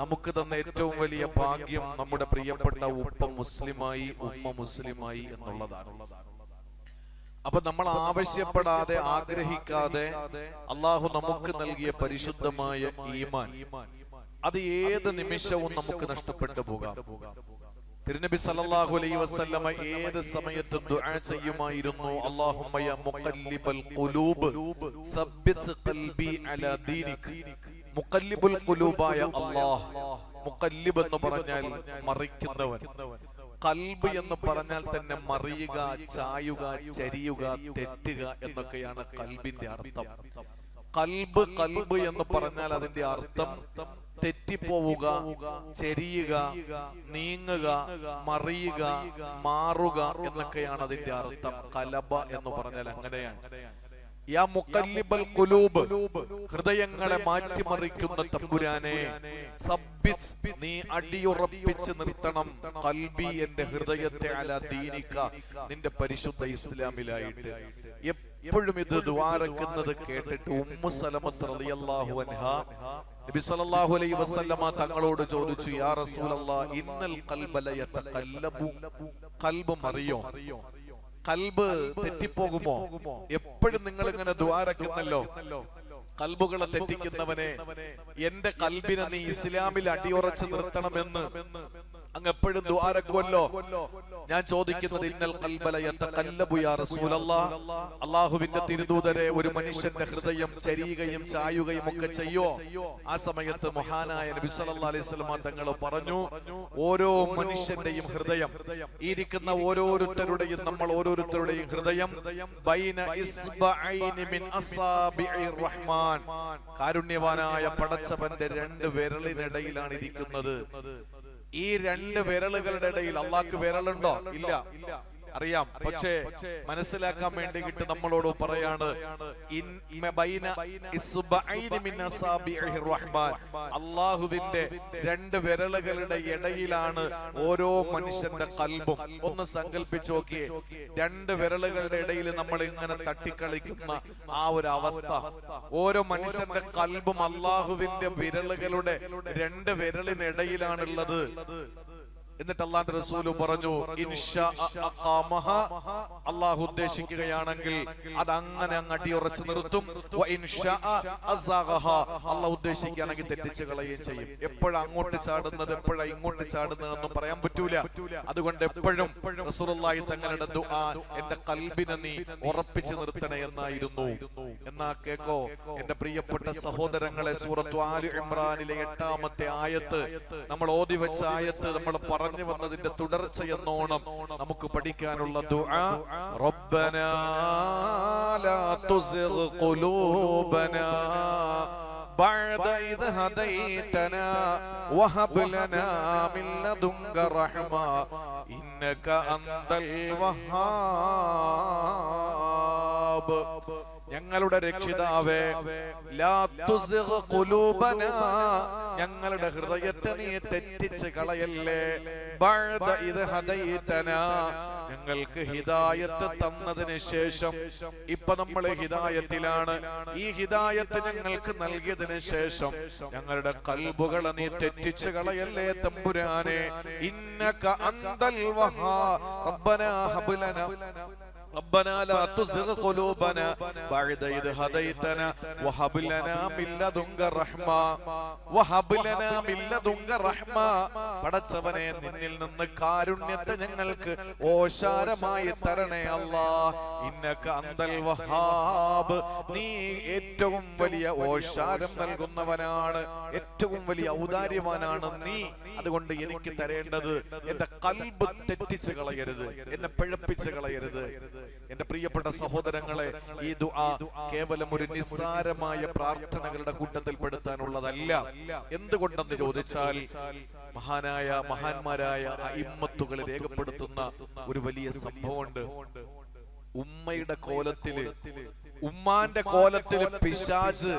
നമുക്ക് തന്ന ഏറ്റവും വലിയ ഭാഗ്യം നമ്മുടെ പ്രിയപ്പെട്ട ഉപ്പ മുസ്ലിമായി ഉമ്മ മുസ്ലിമായി എന്നുള്ളതാണ്. അപ്പൊ നമ്മൾ ആവശ്യപ്പെടാതെ ആഗ്രഹിക്കാതെ അല്ലാഹു നമുക്ക് നൽകിയ പരിശുദ്ധമായ ഈമാൻ അത് ഏത് നിമിഷവും നമുക്ക് നഷ്ടപ്പെട്ടു പോകാം. തിരുനബി സല്ലല്ലാഹു അലൈഹി വസല്ലമ ഏത് സമയത്തും ദുആ ചെയ്യുമായിരുന്നു, അല്ലാഹുമ്മ യാ മുഖല്ലിബൽ ഖുലൂബ് സബ്ബിത് ഖൽബി അലാ ദീനിക്. മുഖല്ലിബുൽ ഖുലൂബായ അല്ലാഹ്, മുഖല്ലിബ് എന്ന് പറഞ്ഞാൽ മറിക്കുന്നവൻ, ഖൽബ് എന്ന് പറഞ്ഞാൽ തന്നെ മറിയുക, ചായുക, ചരിയുക, തെറ്റുക എന്നൊക്കെയാണ് ഖൽബിന്റെ അർത്ഥം. ഖൽബ് എന്ന് പറഞ്ഞാൽ അതിന്റെ അർത്ഥം തെറ്റിപ്പോവുക, ചെരിയുക, നീങ്ങുക, മറിയുക, മാറുക എന്നൊക്കെയാണ് അതിന്റെ അർത്ഥം. ഖലബ എന്ന് പറഞ്ഞാൽ അങ്ങനെയാണ്. യാ മുഖല്ലിബൽ ഖുലൂബ്, ഹൃദയങ്ങളെ മാറ്റിമറിക്കുന്ന തമ്പുരാനെ, സബ്ബിത്, നീ അടിയുറപ്പിച്ച് നിർത്തണം, ഖൽബി, എന്റെ ഹൃദയത്തെ, അലാ ദീനിക, നിന്റെ പരിശുദ്ധ ഇസ്ലാമിലായിട്ട്. എപ്പോഴും ഇത് ദുആരക്കുന്നത് കേട്ടിട്ട് ഉമ്മു സലമത്ത് റളിയല്ലാഹു അൻഹാ നബി സല്ലല്ലാഹു അലൈഹി വസല്ലമ തങ്ങളോട് ചോദിച്ചു, യാ റസൂലല്ലാഹ്, ഇന്നൽ ഖൽബ ലയതഖല്ലബു, ഖൽബ് മറിയോ, ഖൽബ് തെറ്റിപ്പോകുമോ? എപ്പോഴും നിങ്ങൾ ഇങ്ങനെ ദുആരക്കുന്നല്ലോ, ഖൽബുകളെ തെറ്റിക്കുന്നവനെ, എന്റെ ഖൽബിനെ നീ ഇസ്ലാമിൽ അടിയുറച്ച് നിർത്തണമെന്ന് അങ്ങ് എപ്പോഴും ദുആരക്കുമല്ലോ. ഞാൻ ചോദിക്കുന്നത്, ഇന്നൽ ഖൽബ ലയതഖല്ലബു യാ റസൂലല്ലാഹ്, അല്ലാഹുവിന്റെ തിരുദൂതരെ, ഒരു മനുഷ്യന്റെ ഹൃദയം ചരിയുകയും ചായുകയും ഒക്കെ ചെയ്യോ? ആ സമയത്ത് മഹാനായ നബി സല്ലല്ലാഹു അലൈഹി വസല്ലം തങ്ങൾ പറഞ്ഞു, ഓരോ മനുഷ്യന്റെയും ഹൃദയം, ഇരിക്കുന്ന ഓരോരുത്തരുടെയും, നമ്മൾ ഓരോരുത്തരുടെയും ഹൃദയം ബൈന ഇസ്ബഅൈനി മിൻ അസാബിഇർ റഹ്മാൻ, കാരുണ്യവാനായ പടച്ചവന്റെ 2 വിരലിനിടയിലാണ് ഇരിക്കുന്നത്. ഈ 2 വിരലുകളുടെ ഇടയിൽ അള്ളാഹ്ക്ക് വിരലുണ്ടോ? ഇല്ല. അറിയാം. പക്ഷേ മനസ്സിലാക്കാൻ വേണ്ടിയിട്ട് നമ്മളോട് പറയാണ്, അള്ളാഹുവിന്റെ രണ്ട് വിരലുകളുടെ ഇടയിലാണ് ഓരോ മനുഷ്യന്റെ കൽബും. ഒന്ന് സങ്കല്പിച്ചു നോക്കിയേ, രണ്ട് വിരലുകളുടെ ഇടയിൽ നമ്മൾ ഇങ്ങനെ തട്ടിക്കളിക്കുന്ന ആ ഒരു അവസ്ഥ. ഓരോ മനുഷ്യന്റെ കൽബും അള്ളാഹുവിന്റെ വിരലുകളുടെ രണ്ട് വിരലിനിടയിലാണുള്ളത്. എന്നിട്ട് അല്ലാഹുവിന്റെ റസൂൽ പറഞ്ഞു, ഇൻഷാ അഖാമഹ, അല്ലാഹു ഉദ്ദേശിക്കുകയാണെങ്കിൽ അത് അങ്ങനെ അങ്ങ് അടിയുറച്ച് നിർത്തും. വ ഇൻഷാ അസാഗഹ, അല്ലാഹു ഉദ്ദേശിക്കുകയാണെങ്കിൽ തെറ്റിച്ച് കളയുകയും ചെയ്യും. എപ്പോഴാ അങ്ങോട്ട് ചാടുന്നത് എപ്പോഴാ ഇങ്ങോട്ട് ചാടുന്നതെന്നും പറയാൻ പറ്റൂല. അതുകൊണ്ട് എപ്പോഴും റസൂലുള്ളാഹി തങ്ങളുടെ ദുആ, എന്റെ ഖൽബിനെ നീ ഉറപ്പിച്ചു നിർത്തണേ എന്നായിരുന്നു. എന്നാ കേക്കോ എന്റെ പ്രിയപ്പെട്ട സഹോദരങ്ങളെ, സൂറത്തു ആലി ഇംറാനിലെ 8-ാമത്തെ ആയത്ത്, നമ്മൾ ഓതി വെച്ച ആയത്ത്, നമ്മൾ പറഞ്ഞു വന്നതിന്റെ തുടർച്ചയെന്നോണം നമുക്ക് പഠിക്കാനുള്ള ദുആ, റബ്ബനാ ലാ തുസിഗ് ഖുലൂബനാ ബഅദ ഇദ് ഹദൈതനാ വഹബ് ലനാ മിൻ ലദുൻക റഹ്മ ഇന്നക അൻതൽ വഹ്ഹാബ്. ഞങ്ങളുടെ രക്ഷിതാവേ, ലാ തുസിഗ് ഖുലൂബനാ, ഞങ്ങളുടെ ഹൃദയത്തെ നീ തെറ്റിച്ച് കളയല്ലേ. ബഅദ ഇദ് ഹദൈതനാ, ഞങ്ങൾക്ക് ഹിദായത്ത് തന്നതിന് ശേഷം, ഇപ്പൊ നമ്മൾ ഹിദായത്തിലാണ്, ഈ ഹിദായത്ത് ഞങ്ങൾക്ക് നൽകിയതിന് ശേഷം ഞങ്ങളുടെ ഖൽബുകളെ നീ തെറ്റിച്ച് കളയല്ലേ തമ്പുരാനെ. ഇന്നക അൻതൽ വഹ്ഹാബ്, റബ്ബനാ ഹബ് ലനാ ربنا لا تزغ قلوبنا بعد إذ هديتنا وهب لنا من لدنك رحمة وهب لنا من لدنك رحمة. പടച്ചവനെ, നിന്നിൽ നിന്ന് കാരുണ്യത്തെ ഞങ്ങൾക്ക് ഓശാരമായി തരണേ അല്ലാഹ്. ഇന്നക അൻതൽ വഹാബ്, നീ ഏറ്റവും വലിയ ഓശാരം നൽകുന്നവനാണ്, ഏറ്റവും വലിയ ഔദാര്യവാനാണ് നീ. അതുകൊണ്ട് എനിക്ക് തരേണ്ടത് എന്റെ ഖൽബ് തെറ്റിച്ച് കളയരുത്, എന്നെ പിഴപ്പിച്ച് കളയരുത്. എന്റെ പ്രിയപ്പെട്ട സഹോദരങ്ങളെ, ഈ ദുആ കേവലം ഒരു നിസ്സാരമായ പ്രാർത്ഥനകളുടെ കൂട്ടത്തിൽ പെടുത്താനുള്ളതല്ല. എന്തുകൊണ്ടെന്ന് ചോദിച്ചാൽ, മഹാന്മാരായ അഇമ്മത്തുകൾ രേഖപ്പെടുത്തുന്ന ഒരു വലിയ സംഭവമുണ്ട്. ഉമ്മയുടെ കോലത്തില്, ഉമ്മാന്റെ കോലത്തില് പിശാച്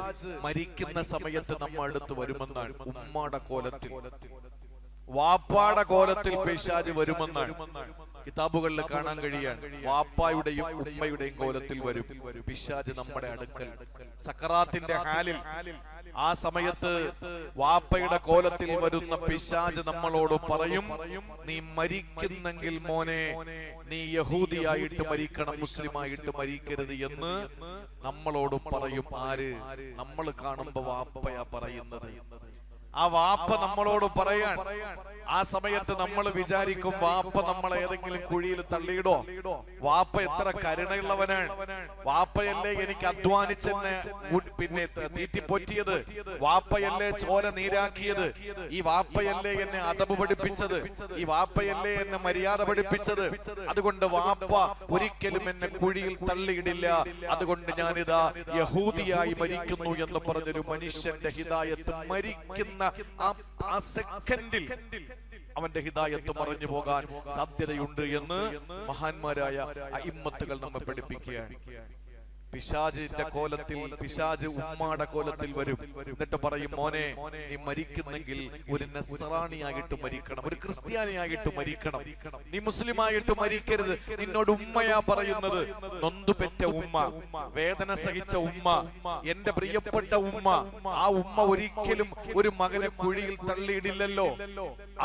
മരിക്കുന്ന സമയത്ത് നമ്മ അടുത്ത് വരുമെന്നാണ്. ഉമ്മാടെ കോലത്തിൽ, വാപ്പാടെ കോലത്തിൽ പിശാച് വരുമെന്നാണ് കിതാബുകളിൽ കാണാൻ കഴിയാണ്. വാപ്പായുടെയും ഉമ്മയുടെയും കോലത്തിൽ വരും പിശാച് നമ്മുടെ അടുക്കൽ സക്കറാത്തിന്റെ ഹാലിൽ. ആ സമയത്ത് വാപ്പയുടെ കോലത്തിൽ വരുന്ന പിശാച് നമ്മളോട് പറയും, നീ മരിക്കുന്നെങ്കിൽ മോനെ, നീ യഹൂദിയായിട്ട് മരിക്കണം, മുസ്ലിമായിട്ട് മരിക്കരുത് എന്ന് നമ്മളോട് പറയും. ആര്? നമ്മൾ കാണുമ്പോ വാപ്പയാ പറയുന്നത്. ആ വാപ്പ നമ്മളോട് പറയാൻ. ആ സമയത്ത് നമ്മൾ വിചാരിക്കും, വാപ്പ നമ്മളെ ഏതെങ്കിലും കുഴിയിൽ തള്ളിയിടോ? വാപ്പ എത്ര കരുണയുള്ളവനാണ്. വാപ്പയല്ലേ എനിക്ക് അധ്വാനിച്ചെന്നെ പിന്നെ തീറ്റിപ്പൊറ്റിയത്, വാപ്പയല്ലേ ചോര നീരാക്കിയത്, ഈ വാപ്പയല്ലേ എന്നെ അദബ് പഠിപ്പിച്ചത്, ഈ വാപ്പയല്ലേ എന്നെ മര്യാദ പഠിപ്പിച്ചത്. അതുകൊണ്ട് വാപ്പ ഒരിക്കലും എന്നെ കുഴിയിൽ തള്ളിയിടില്ല. അതുകൊണ്ട് ഞാനിതാ യഹൂദിയായി മരിക്കുന്നു എന്ന് പറഞ്ഞൊരു മനുഷ്യന്റെ ഹിദായത്ത് മരിക്കുന്ന ആ സെക്കൻഡിൽ അവന്റെ ഹിദായത്ത് മറഞ്ഞു പോകാൻ സാധ്യതയുണ്ട് എന്ന് മഹാന്മാരായ അഇമ്മത്തുകൾ നമ്മെ പഠിപ്പിക്കുകയാണ്. പിശാചിന്റെ കോലത്തിൽ, പിശാച് ഉമ്മാടെ കോലത്തിൽ വരും. എന്നിട്ട് പറയും, മോനെ, നീ മരിക്കുന്നെങ്കിൽ ഒരു നസ്രാണിയായിട്ട് മരിക്കണം, ഒരു ക്രിസ്ത്യാനിയായിട്ട് മരിക്കണം, നീ മുസ്ലിമായിട്ട് മരിക്കരുത്. നിന്നോട് ഉമ്മയാ പറയുന്നത്. നൊന്തുപെറ്റ ഉമ്മ, വേദന സഹിച്ച ഉമ്മ, എന്റെ പ്രിയപ്പെട്ട ഉമ്മ. ആ ഉമ്മ ഒരിക്കലും ഒരു മകനെ കുഴിയിൽ തള്ളിയിടില്ലല്ലോ.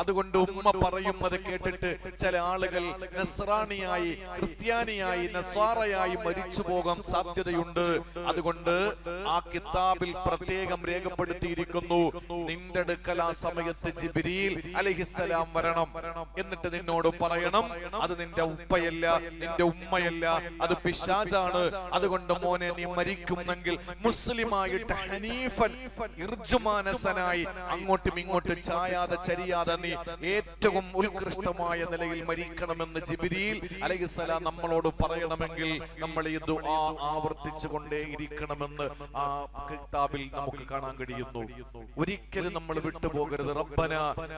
അതുകൊണ്ട് ഉമ്മ പറയുന്നത് കേട്ടിട്ട് ചില ആളുകൾ നസ്രാണിയായി, ക്രിസ്ത്യാനിയായി, നസ്വാറയായി മരിച്ചു പോകാൻ സാധ്യതയുണ്ട്. അതുകൊണ്ട് ആ കിതാബിൽ പ്രത്യേകം രേഖപ്പെടുത്തിയിരിക്കുന്നു, നിന്റെ അടുക്കൽ ആ സമയത്ത് ജിബ്രീൽ അലൈഹിസ്സലാം വരണം. എന്നിട്ട് നിന്നോട് പറയണം, അത് നിന്റെ ഉപ്പയല്ല, നിന്റെ ഉമ്മയല്ല, അത് പിശാചാണ്. അതുകൊണ്ട് മോനെ, നീ മരിക്കുന്നെങ്കിൽ മുസ്ലിമായിട്ട് ഹനീഫൻ, ഇർജുമാനസനായി, അങ്ങോട്ടും ഇങ്ങോട്ടും ചായാതെ ചരിയാതെ നീ ഏറ്റവും ഉത്കൃഷ്ടമായ നിലയിൽ മരിക്കണമെന്ന് ജിബ്രീൽ അലൈഹിസ്സലാം നമ്മളോട് പറയണമെങ്കിൽ നമ്മൾ ഈ ദുആ ആവർത്തിച്ചു കൊണ്ടേ ഇരിക്കണമെന്ന് ആ കിതാബിൽ നമുക്ക് കാണാൻ കഴിയുന്നു. ഒരിക്കലും നമ്മൾ വിട്ടുപോകരുത്. റബ്ബന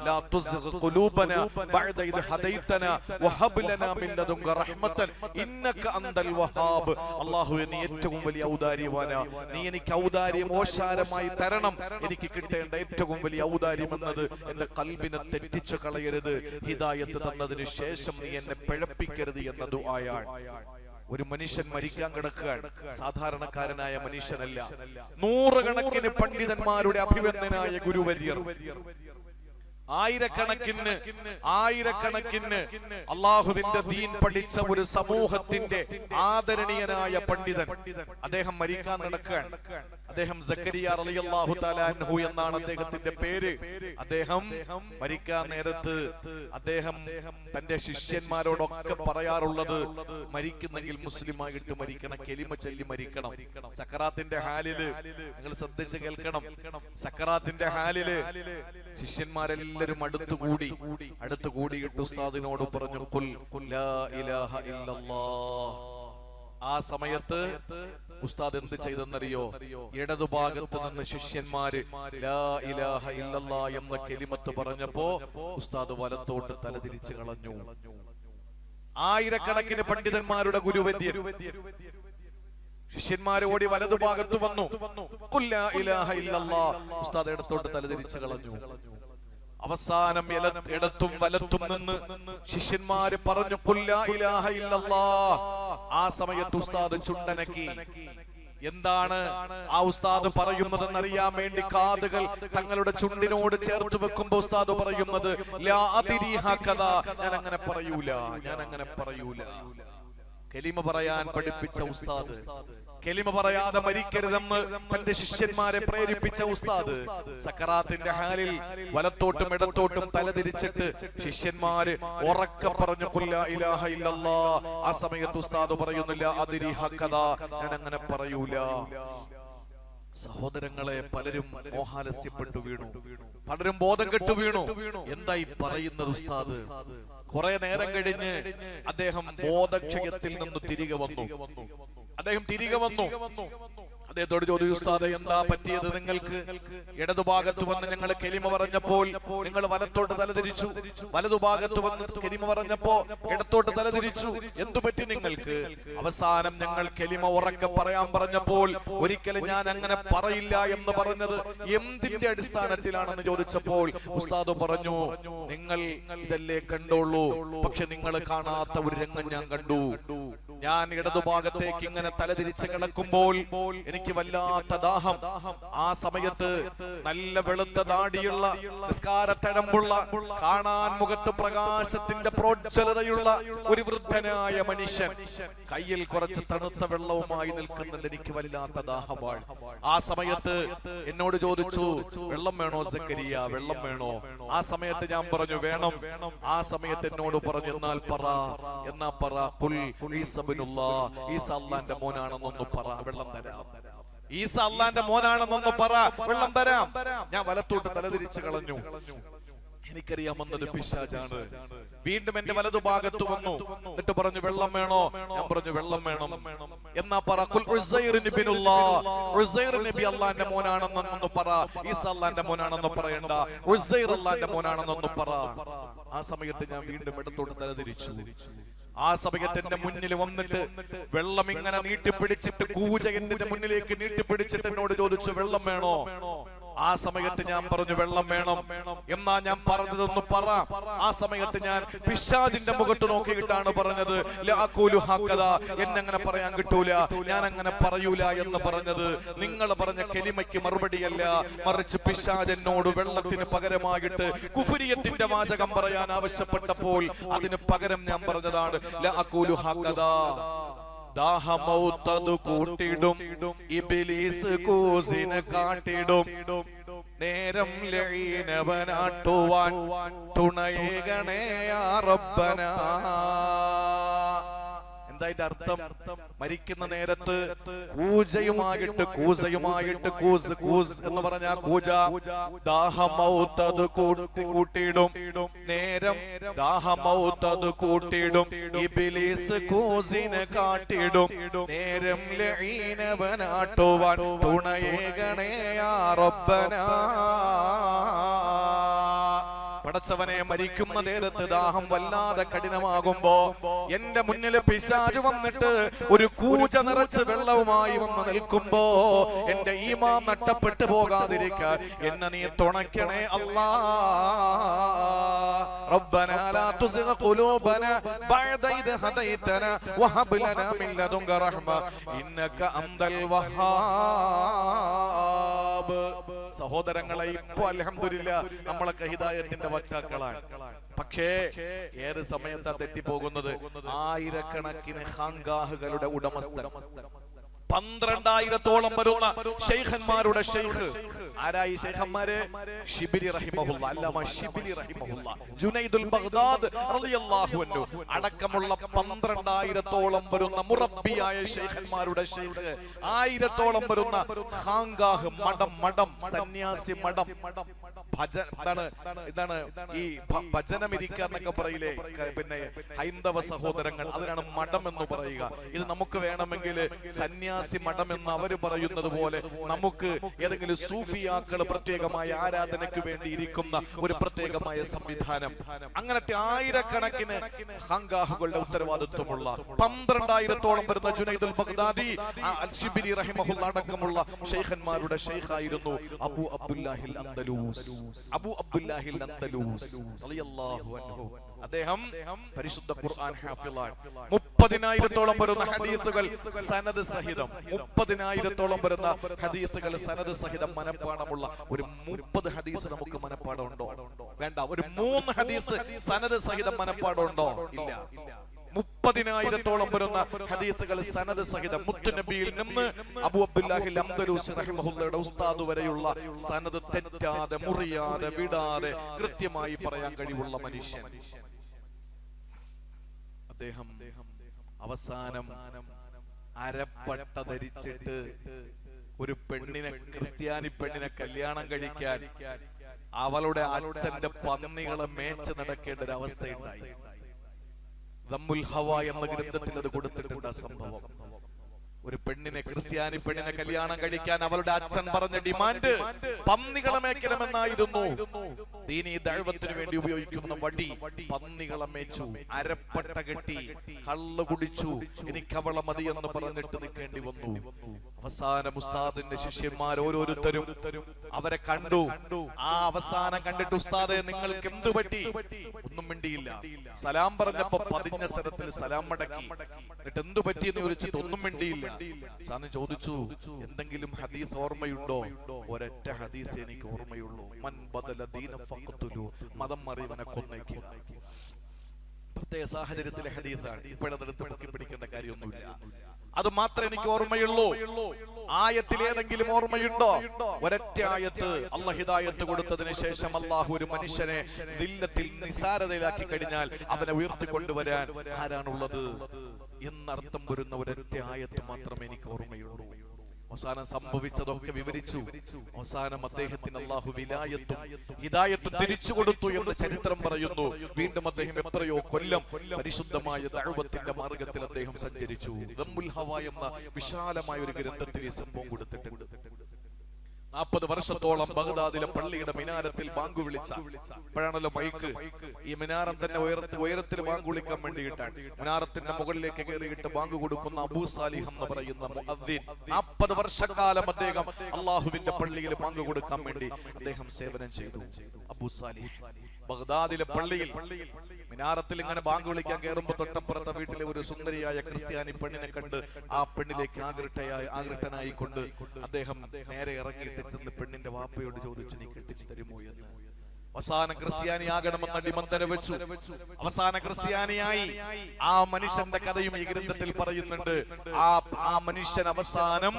ലാ തുസ്ഗ ഖുലൂബന ബഅദ ഇദ് ഹദൈതന വഹബ് ലനാ മിൻ ലദുൻക റഹ്മതൻ ഇന്നക അൻതൽ വഹാബ്. അല്ലാഹുവേ, നീ ഏറ്റവും വലിയ ഔദാര്യവാനാ. നീ എനിക്ക് ഔദാര്യം ഓശാരമായി തരണം. എനിക്ക് കിട്ടേണ്ട ഏറ്റവും വലിയ ഔദാര്യം എന്നത് എന്റെ ഖൽബിനെ തെറ്റിച്ചു കളയരുത്. ഹിദായത്ത് തന്നതിന് ശേഷം നീ എന്നെ പിഴപ്പിക്കരുത് എന്ന ദുആയാണ്. ഒരു മനുഷ്യൻ മരിക്കാൻ കിടക്കുകയാണ്. സാധാരണക്കാരനായ മനുഷ്യനല്ല. നൂറുകണക്കിന് പണ്ഡിതന്മാരുടെ അഭിവന്ദനായ ഗുരുവര്യർ, ആയിരക്കണക്കിന് അള്ളാഹുവിന്റെ ദീൻ പഠിച്ച ഒരു സമൂഹത്തിന്റെ ആദരണീയനായ പണ്ഡിതൻ, അദ്ദേഹം മരിക്കാൻ നടക്കുകയാണ്. അദ്ദേഹം സക്കരിയ റളിയല്ലാഹു തആല അൻഹു എന്നാണ് അദ്ദേഹത്തിന്റെ പേര്. അദ്ദേഹം മരിക്കാൻ നേരത്ത് അദ്ദേഹം തന്റെ ശിഷ്യന്മാരോടൊക്കെ പറയാറുള്ളത്, മരിക്കുന്നെങ്കിൽ മുസ്ലിമായിട്ട് മരിക്കണം, കെലിമ ചൊല്ലി മരിക്കണം. സക്കറാത്തിന്റെ ഹാലില് നിങ്ങൾ ശ്രദ്ധിച്ച് കേൾക്കണം. സക്കറാത്തിന്റെ ഹാലില് ശിഷ്യന്മാരെല്ലാവരും അടുത്തുകൂടിയിട്ട് ഉസ്താദിനോട് പറഞ്ഞു, ഖുൽ ലാ ഇലാഹ ഇല്ലല്ലാഹ്. ആ സമയത്ത് ഉസ്താദ് എന്ത് ചെയ്തെന്നറിയോ? ഇടതുഭാഗത്ത് നിന്ന് ശിഷ്യന്മാര് ലാ ഇലാഹ ഇല്ലല്ലാഹ് എന്ന കെലിമത്ത് പറഞ്ഞപ്പോ ഉസ്താദ് വലത്തോട്ട് തലതിരിച്ചു കളഞ്ഞു. ആയിരക്കണക്കിന് പണ്ഡിതന്മാരുടെ ഗുരുവര്യൻ ശിഷ്യന്മാര് ഓടി വലതുഭാഗത്ത് വന്നു. ഖുൽ ലാ ഇലാഹ ഇല്ലല്ലാഹ്. ഉസ്താദ് ഇടത്തോട്ട് തലതിരിച്ചു കളഞ്ഞു. അവസാനം ഇടത്തും വലത്തും നിന്ന് ശിഷ്യന്മാര് പറഞ്ഞു, ഖുൽ ലാ ഇലാഹ ഇല്ലല്ലാഹ്. ആ സമയത്ത് ഉസ്താദ് ചുണ്ടനക്കി. എന്താണ് ആ ഉസ്താദ് പറയുന്നതെന്നറിയാൻ വേണ്ടി കാതുകൾ തങ്ങളുടെ ചുണ്ടിനോട് ചേർത്ത് വെക്കുമ്പോ ഉസ്താദ് പറയുന്നത്, ലാ അദ്രി ഹകദാ. ഞാൻ അങ്ങനെ പറയൂല. കലിമ പറയാൻ പഠിപ്പിച്ച ഉസ്താദ്, കലിമ പറയാതെ മരിക്കരുതെന്ന് തന്റെ ശിഷ്യന്മാരെ പ്രേരിപ്പിച്ച ഉസ്താദ്, സക്കറാത്തിന്റെ ഹാലിൽ വലത്തോട്ടും ഇടത്തോട്ടും തലതിരിച്ചിട്ട് ശിഷ്യന്മാര് ഉറക്കെ പറഞ്ഞു, ഖുൽ ലാ ഇലാഹ ഇല്ലല്ലാഹ്. ആ സമയത്ത് ഉസ്താദ് പറയുന്നില്ല, അദ്രി ഹകദാ, ഞാൻ അങ്ങനെ പറയൂല. സഹോദരങ്ങളെ, പലരും മോഹാലസ്യപ്പെട്ടു വീണു, പലരും ബോധം കെട്ടു വീണു. എന്തായി പറയുന്നത് ഉസ്താദ്? കുറെ നേരം കഴിഞ്ഞ് അദ്ദേഹം ബോധക്ഷയത്തിൽ നിന്ന് തിരികെ വന്നു. അദ്ദേഹത്തോട് ചോദിച്ചു, ഉസ്താദേ, എന്താ പറ്റിയത് നിങ്ങൾക്ക്? ഇടതുഭാഗത്ത് വന്ന് ഞങ്ങൾ കെലിമ പറഞ്ഞപ്പോൾ നിങ്ങൾ വലത്തോട്ട് തലതിരിച്ചു, വലതുഭാഗത്ത് വന്ന് കെലിമ പറഞ്ഞപ്പോ ഇടത്തോട്ട് തലതിരിച്ചു. എന്തു പറ്റി നിങ്ങൾക്ക്? അവസാനം ഞങ്ങൾ കെലിമ ഉറക്കെ പറയാൻ പറഞ്ഞപ്പോൾ ഒരിക്കലും ഞാൻ അങ്ങനെ പറയില്ല എന്ന് പറഞ്ഞത് എന്തിന്റെ അടിസ്ഥാനത്തിലാണെന്ന് ചോദിച്ചപ്പോൾ ഉസ്താദ് പറഞ്ഞു, നിങ്ങൾ ഇതല്ലേ കണ്ടോളൂ, പക്ഷെ നിങ്ങൾ കാണാത്ത ഒരു രംഗം ഞാൻ കണ്ടു. ഞാൻ ഇടതുഭാഗത്തേക്ക് ഇങ്ങനെ തലതിരിച്ച് കിടക്കുമ്പോൾ എനിക്ക് വല്ലാത്ത ദാഹം. ആ സമയത്ത് നല്ല വെളുത്ത ദാടിയുള്ള, നിസ്കാരത്തഴമ്പുള്ള, കാണാൻ മുഖത്ത് പ്രകാശത്തിന്റെ പ്രോജ്വലതയുള്ള ഒരു വൃദ്ധനായ മനുഷ്യൻ കയ്യിൽ കുറച്ച് തണുത്ത വെള്ളവുമായി നിൽക്കുന്നുണ്ട്. എനിക്ക് വല്ലാത്ത ദാഹമാണ്. ആ സമയത്ത് എന്നോട് ചോദിച്ചു, വെള്ളം വേണോ സക്കരിയ, വെള്ളം വേണോ? ആ സമയത്ത് ഞാൻ പറഞ്ഞു, വേണം. ആ സമയത്ത് എന്നോട് പറഞ്ഞു, എന്നാ പറ ഖുൽ ഈസ ഇബ്നുല്ലാഹ്, ഈസ അല്ലാഹുവിന്റെ മോനാണെന്നൊന്ന് പറ, വെള്ളം തരാം. ഈസ അല്ലാഹുവിന്റെ മോനാണെന്നൊന്ന് പറ, വെള്ളം തരാം. ഞാൻ വലത്തോട്ട് തലതിരിച്ചു കളഞ്ഞു. എനിക്കറിയാമെന്നത് പിശാചാണ്. വീണ്ടും എന്റെ വലതുഭാഗത്ത് വന്നു. എന്നിട്ട് പറഞ്ഞു, വെള്ളം വേണോ? ഞാൻ പറഞ്ഞു, വെള്ളം വേണം. എന്നാ പറ ഖുൽ ഉസൈർ ഇബ്നുല്ലാഹ്, ഉസൈർ നബി അല്ലാഹുവിന്റെ മോനാണെന്നൊന്ന് പറ. ഈസ അല്ലാഹുവിന്റെ മോനാണെന്ന് പറയണ്ട, ഉസൈർ അല്ലാഹുവിന്റെ മോനാണെന്നൊന്ന് പറ. ആ സമയത്ത് ഞാൻ വീണ്ടും ഇടത്തോട്ട് തലതിരിച്ചു. ആ സമയത്ത് എന്റെ മുന്നിൽ വന്നിട്ട് വെള്ളം ഇങ്ങനെ നീട്ടിപ്പിടിച്ചിട്ട്, കൂജ എന്റെ മുന്നിലേക്ക് നീട്ടിപ്പിടിച്ചിട്ട് എന്നോട് ചോദിച്ചു, വെള്ളം വേണോ? ആ സമയത്ത് ഞാൻ പറഞ്ഞു, വെള്ളം വേണം. എന്നാ ഞാൻ പറഞ്ഞതൊന്ന് പറ. ആ സമയത്ത് ഞാൻ പിശാചിന്റെ മുഖത്ത് നോക്കിയിട്ടാണ് പറഞ്ഞത്, ലാ അഖൂലു ഹകദാ, എന്നങ്ങനെ പറയാൻ കിട്ടൂല, ഞാൻ അങ്ങനെ പറയൂല എന്ന് പറഞ്ഞത്. നിങ്ങൾ പറഞ്ഞ കെലിമയ്ക്ക് മറുപടിയല്ല, മറിച്ച് പിശാചിനോട് വെള്ളത്തിന് പകരമായിട്ട് കുഫ്രിയത്തിന്റെ വാചകം പറയാൻ ആവശ്യപ്പെട്ടപ്പോൾ അതിന് പകരം ഞാൻ പറഞ്ഞതാണ് ലാ അഖൂലു ഹകദാ. ദാഹമൗത്തത് കൂട്ടിടും, ഇബ്ലീസ് കൂസിനെ കാട്ടിടും, നേരം ലഈനവനാട്ടുവാൻ തുണയേകണേ യാ റബ്ബനാ. എന്താ അർത്ഥം? മരിക്കുന്ന നേരത്ത് കൂജയുമായിട്ട് കൂസ് എന്ന് പറഞ്ഞ കൂജ ദാഹമൗത്തത് കൂട്ടിയിടും, നേരം ദാഹമൗത്തത് കൂട്ടിയിടും, ഇബ്ലീസ് കൂസിനെ കാട്ടിടും, നേരം ലഈനവനാട്ടുവാൻ തുണയേകണേ യാ റബ്ബനാ. പടച്ചവനെ, മരിക്കുന്ന നേരത്ത് ദാഹം വല്ലാതെ കഠിനമാകുമ്പോ എന്റെ മുന്നിൽ പിശാച് വന്നിട്ട് ഒരു കൂജ നിറച്ച് വെള്ളവുമായി വന്ന് നിൽക്കുമ്പോ എന്റെ ഈമാൻ നഷ്ടപ്പെട്ടു പോകാതിരിക്കാൻ എന്നെ നീ തുണയ്ക്കണേ അല്ലാ. ربنا لا تزغ قلوبنا بعد إذ هديتنا وهب لنا من لدنك رحمة إنك أنت الوهاب. സഹോദരങ്ങളെ, ഇപ്പൊ അൽഹംദുലില്ലാഹ് നമ്മളൊക്കെ ഹിദായത്തിന്റെ വക്താക്കളാണ്. പക്ഷേ ഏത് സമയത്താ തെറ്റിപ്പോകുന്നത്? ആയിരക്കണക്കിന് ഖാൻഗാഹുകളുടെ ഉടമസ്ഥൻ, 12,000-ഓളം വരുന്ന ശൈഖന്മാരുടെ ശൈഖ്. ആരായി ശൈഖന്മാര്? ഷിബിലി റഹിമഹുല്ലാ, അല്ലാമ ഷിബിലി റഹിമഹുല്ലാ, ജുനൈദുൽ ബഗ്ദാദ് റളിയല്ലാഹു അൻഹു അടക്കമുള്ള 12,000-ഓളം വരുന്ന മുറബ്ബിയായ ശൈഖന്മാരുടെ ശൈഖ്, 1000-ഓളം വരുന്ന ഖാൻഗാഹ്, മഠം, സന്യാസി മഠം. ഇതാണ് ഈ ഭജനമിരിക്കുക എന്നൊക്കെ പറയില്ലേ പിന്നെ ഹൈന്ദവ സഹോദരങ്ങൾ, അതിനാണ് മഠം എന്ന് പറയുക. ഇത് നമുക്ക് വേണമെങ്കിൽ സന്യാസി മഠം എന്ന് അവര് പറയുന്നത് പോലെ നമുക്ക് ഏതെങ്കിലും സൂഫിയാക്കൾ പ്രത്യേകമായ ആരാധനയ്ക്ക് വേണ്ടി ഇരിക്കുന്ന ഒരു പ്രത്യേകമായ സംവിധാനം, അങ്ങനത്തെ ആയിരക്കണക്കിന് ഖാൻഗാഹുകളുടെ ഉത്തരവാദിത്വമുള്ള 12,000-ഓളം വരുന്ന ജുനൈദുൽ ബഗ്ദാദി, അൽ-ശിബിലി റഹിമഹുല്ലാ അടക്കമുള്ള ശൈഖന്മാരുടെ ശൈഖായിരുന്നു അബൂ അബ്ദുല്ലാഹിൽ അൻദലൂസ് റളിയല്ലാഹു അൻഹു. അദ്ദേഹം പരിശുദ്ധ ഖുർആൻ ഹാഫിളാണ്. 30,000-ഓളം വരുന്ന ഹദീസുകൾ സനദ് സഹിതം, 30,000-ഓളം വരുന്ന ഹദീസുകൾ സനദ് സഹിതം മനപ്പാടമുള്ള ഒരു 30 ഹദീസ് നമുക്ക് മനപ്പാടമുണ്ടോ? വേണ്ട. ഒരു 3 ഹദീസ് സനദ് സഹിതം മനപ്പാടമുണ്ടോ? ഇല്ല. 30,000-ഓളം വരുന്ന ഹദീസുകൾ സനദ് സഹിതം മുത്തുനബിയിൽ നിന്ന് അബൂ അബ്ദുല്ലാഹിൽ അൻദലൂസി റഹിമഹുള്ളയുടെ ഉസ്താദ് വരെയുള്ള സനദ് തെറ്റാതെ, മുറിയാതെ, വിടാതെ കൃത്യമായി പറയാൻ കഴിവുള്ള മനുഷ്യൻ. അദ്ദേഹം അവസാനം അരപ്പട്ട ധരിച്ചിട്ട് ഒരു പെണ്ണിനെ, ക്രിസ്ത്യാനി പെണ്ണിനെ കല്യാണം കഴിക്കാൻ അവളുടെ അച്ഛന്റെ പന്നികളെ മേച്ച് നടക്കേണ്ട ഒരു അവസ്ഥയുണ്ടായി. ദമ്മുൽ ഹവ എന്ന ഗ്രന്ഥത്തിൽ അത് കൊടുത്തിട്ടുണ്ട് ആ സംഭവം. ഒരു പെണ്ണിനെ, ക്രിസ്ത്യാനി പെണ്ണിനെ കല്യാണം കഴിക്കാൻ അവളുടെ അച്ഛൻ പറഞ്ഞ ഡിമാൻഡ് പന്നികളെ മേക്കണമെന്നായിരുന്നു. ദീനീ ദഅവത്തിന് വേണ്ടി ഉപയോഗിക്കുന്ന വടി പന്നികളെ മേച്ചു, അരപ്പട്ട കെട്ടി, കള്ള് കുടിച്ചു, എനിക്ക് അവളെ മതി എന്ന് പറഞ്ഞിട്ട് നിൽക്കേണ്ടി വന്നു. അവസാനം ഉസ്താദിന്റെ ശിഷ്യന്മാർ ഓരോരുത്തരും അവരെ കണ്ടു. ആ അവസാനം കണ്ടിട്ട്, ഉസ്താദെ നിങ്ങൾക്ക് എന്തു പറ്റി? ഒന്നും മിണ്ടിയില്ല. സലാം പറഞ്ഞപ്പോ പതിഞ്ഞ സ്ഥലത്തിൽ സലാം മടക്കി. എന്നിട്ട് എന്തു പറ്റിയെന്ന് ചോദിച്ചിട്ട് ഒന്നും മിണ്ടിയില്ല. സാറിന് ചോദിച്ചു, എന്തെങ്കിലും ഹദീസ് ഓർമ്മയുണ്ടോ? ഒരൊറ്റ ഹദീസ് എനിക്ക് ഓർമ്മയുള്ളൂ, മൻ ബദല ദീന ഫഖ്തുലു, മതം മാറിയവനെ കൊന്നേക്കുക. പ്രത്യേക സാഹചര്യത്തിലെ ഹദീസാണ്, ഇപ്പോഴതെടുത്ത് പൊക്കി പിടിക്കേണ്ട കാര്യമൊന്നുമില്ല. അത് മാത്രമേ എനിക്ക് ഓർമ്മയുള്ളൂ. ആയത്തിൽ ഏതെങ്കിലും ഓർമ്മയുണ്ടോ? ഒരൊറ്റ ആയത്ത്. അല്ലാഹു ഹിദായത്ത് കൊടുത്തതിന് ശേഷം അല്ലാഹു ഒരു മനുഷ്യനെ ദില്ലത്തിൽ, നിസാരതയിലാക്കി കഴിഞ്ഞാൽ അവനെ ഉയർത്തിക്കൊണ്ടുവരാൻ ആരാണുള്ളത് എന്നർത്ഥം വരുന്ന ഒരൊറ്റ ആയത്ത് മാത്രമേ എനിക്ക് ഓർമ്മയുള്ളൂ. അവസാനം സംഭവിച്ചതൊക്കെ വിവരിച്ചു. അവസാനം അദ്ദേഹത്തിന് അല്ലാഹു വിലായത്തും ഹിദായത്തും തിരിച്ചു കൊടുത്തു എന്ന് ചരിത്രം പറയുന്നു. വീണ്ടും അദ്ദേഹം എത്രയോ കൊല്ലം പരിശുദ്ധമായ ദഅവത്തിന്റെ മാർഗത്തിൽ അദ്ദേഹം സഞ്ചരിച്ചു. ദമ്മുൽ ഹവ എന്ന വിശാലമായ ഒരു ഗ്രന്ഥത്തിൽ ഈ സംഭവം കൊടുത്തിട്ടുണ്ട്. 40 വർഷത്തോളം ബഗ്ദാദിലെ പള്ളിയുടെ മിനാരത്തിൽ ബാങ്ക് വിളിച്ച, ഇപ്പോഴാണല്ലോ മൈക്ക്, ഈ മിനാരം തന്നെ ഉയരത്തിൽ ബാങ്ക് വിളിക്കാൻ വേണ്ടിയിട്ടാണ്. മിനാരത്തിന്റെ മുകളിലേക്ക് കയറിയിട്ട് ബാങ്ക് കൊടുക്കുന്ന അബൂ സാലിഹ് എന്ന് പറയുന്ന മുഅദ്ദിൻ, 40 വർഷക്കാലം അദ്ദേഹം അള്ളാഹുവിന്റെ പള്ളിയിൽ ബാങ്ക് കൊടുക്കാൻ വേണ്ടി അദ്ദേഹം സേവനം ചെയ്തു. അബൂ സാലിഹ് ബഗ്ദാദിലെ പള്ളിയിൽ മിനാരത്തിൽ ഇങ്ങനെ ബാങ്ക് വിളിക്കാൻ കയറുമ്പോൾ തൊട്ടപ്പുറത്തെ വീട്ടിലെ ഒരു സുന്ദരിയായ ക്രിസ്ത്യാനി പെണ്ണിനെ കണ്ട് ആ പെണ്ണിലേക്ക് ആകൃഷ്ടനായിക്കൊണ്ട് അദ്ദേഹം നേരെ ഇറങ്ങിയിട്ട് ചെന്ന് പെണ്ണിന്റെ വാപ്പയോട് ചോദിച്ചു, നീ കെട്ടിച്ചു തരുമോ എന്ന്. അവസാനം ക്രിസ്ത്യാനിയാകണമെന്ന നിബന്ധന വെച്ചു. അവസാന ക്രിസ്ത്യാനിയായി. ആ മനുഷ്യന്റെ കഥയും ഈ ഗ്രന്ഥത്തിൽ പറയുന്നുണ്ട്. ആ മനുഷ്യൻ അവസാനം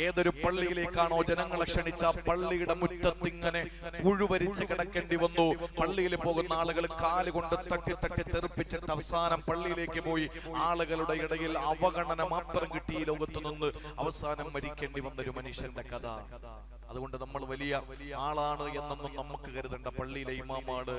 ഏതൊരു പള്ളിയിലേക്കാണോ ജനങ്ങളെ ക്ഷണിച്ച പള്ളിയുടെ മുറ്റത്ത് ഇങ്ങനെ പുഴുവരിച്ച് കിടക്കേണ്ടി വന്നു. പള്ളിയിൽ പോകുന്ന ആളുകൾ കാലുകൊണ്ട് തട്ടി തട്ടി തെറിപ്പിച്ചിട്ട് അവസാനം പള്ളിയിലേക്ക് പോയി. ആളുകളുടെ ഇടയിൽ അവഗണന മാത്രം കിട്ടി ഈ ലോകത്തു നിന്ന് അവസാനം മരിക്കേണ്ടി വന്നൊരു മനുഷ്യന്റെ കഥ. അതുകൊണ്ട് നമ്മൾ വലിയ ആളാണ് എന്നൊന്നും നമുക്ക് കരുതണ്ട. പള്ളിയിലെ ഇമാമാണ്,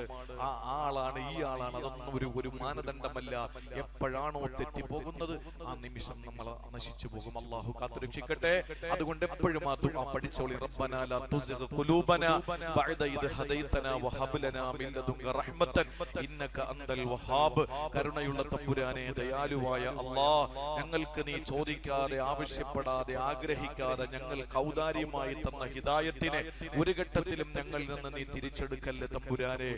ആ ആളാണ്, ഈ ആളാണ്, അതൊന്നും ഒരു മാനദണ്ഡമല്ല. എപ്പോഴാണോ തെറ്റിപ്പോകുന്നത് ആ നിമിഷം നമ്മൾ നശിച്ചു പോകും. അള്ളാഹു കാത്തുരക്ഷിക്കട്ടെ. അതുകൊണ്ട് എപ്പോഴും ആ ദുആ പഠിച്ചോളി. റബ്ബനാ ലാ തുസിഗ് ഖുലൂബനാ ബഅദ ഇദ് ഹദൈതനാ വഹബ് ലനാ മിൻ ലദുൻക റഹ്മത്തൻ ഇന്നക അൻതൽ വഹാബ്. കരുണയുള്ള തമ്പുരാനെ, ദയാലുവായ അല്ലാഹ്, ഞങ്ങൾക്ക് നീ ചോദിക്കാതെ ആവശ്യപ്പെടാതെ ആഗ്രഹിക്കാതെ ഞങ്ങൾക്ക് ഔദാര്യമായി തന്ന ഹിദായത്തിനെ ഒരു ഘട്ടത്തിലും ഞങ്ങളിൽ നിന്ന് നീ തിരിച്ചെടുക്കല്ലേ തമ്പുരാനെ.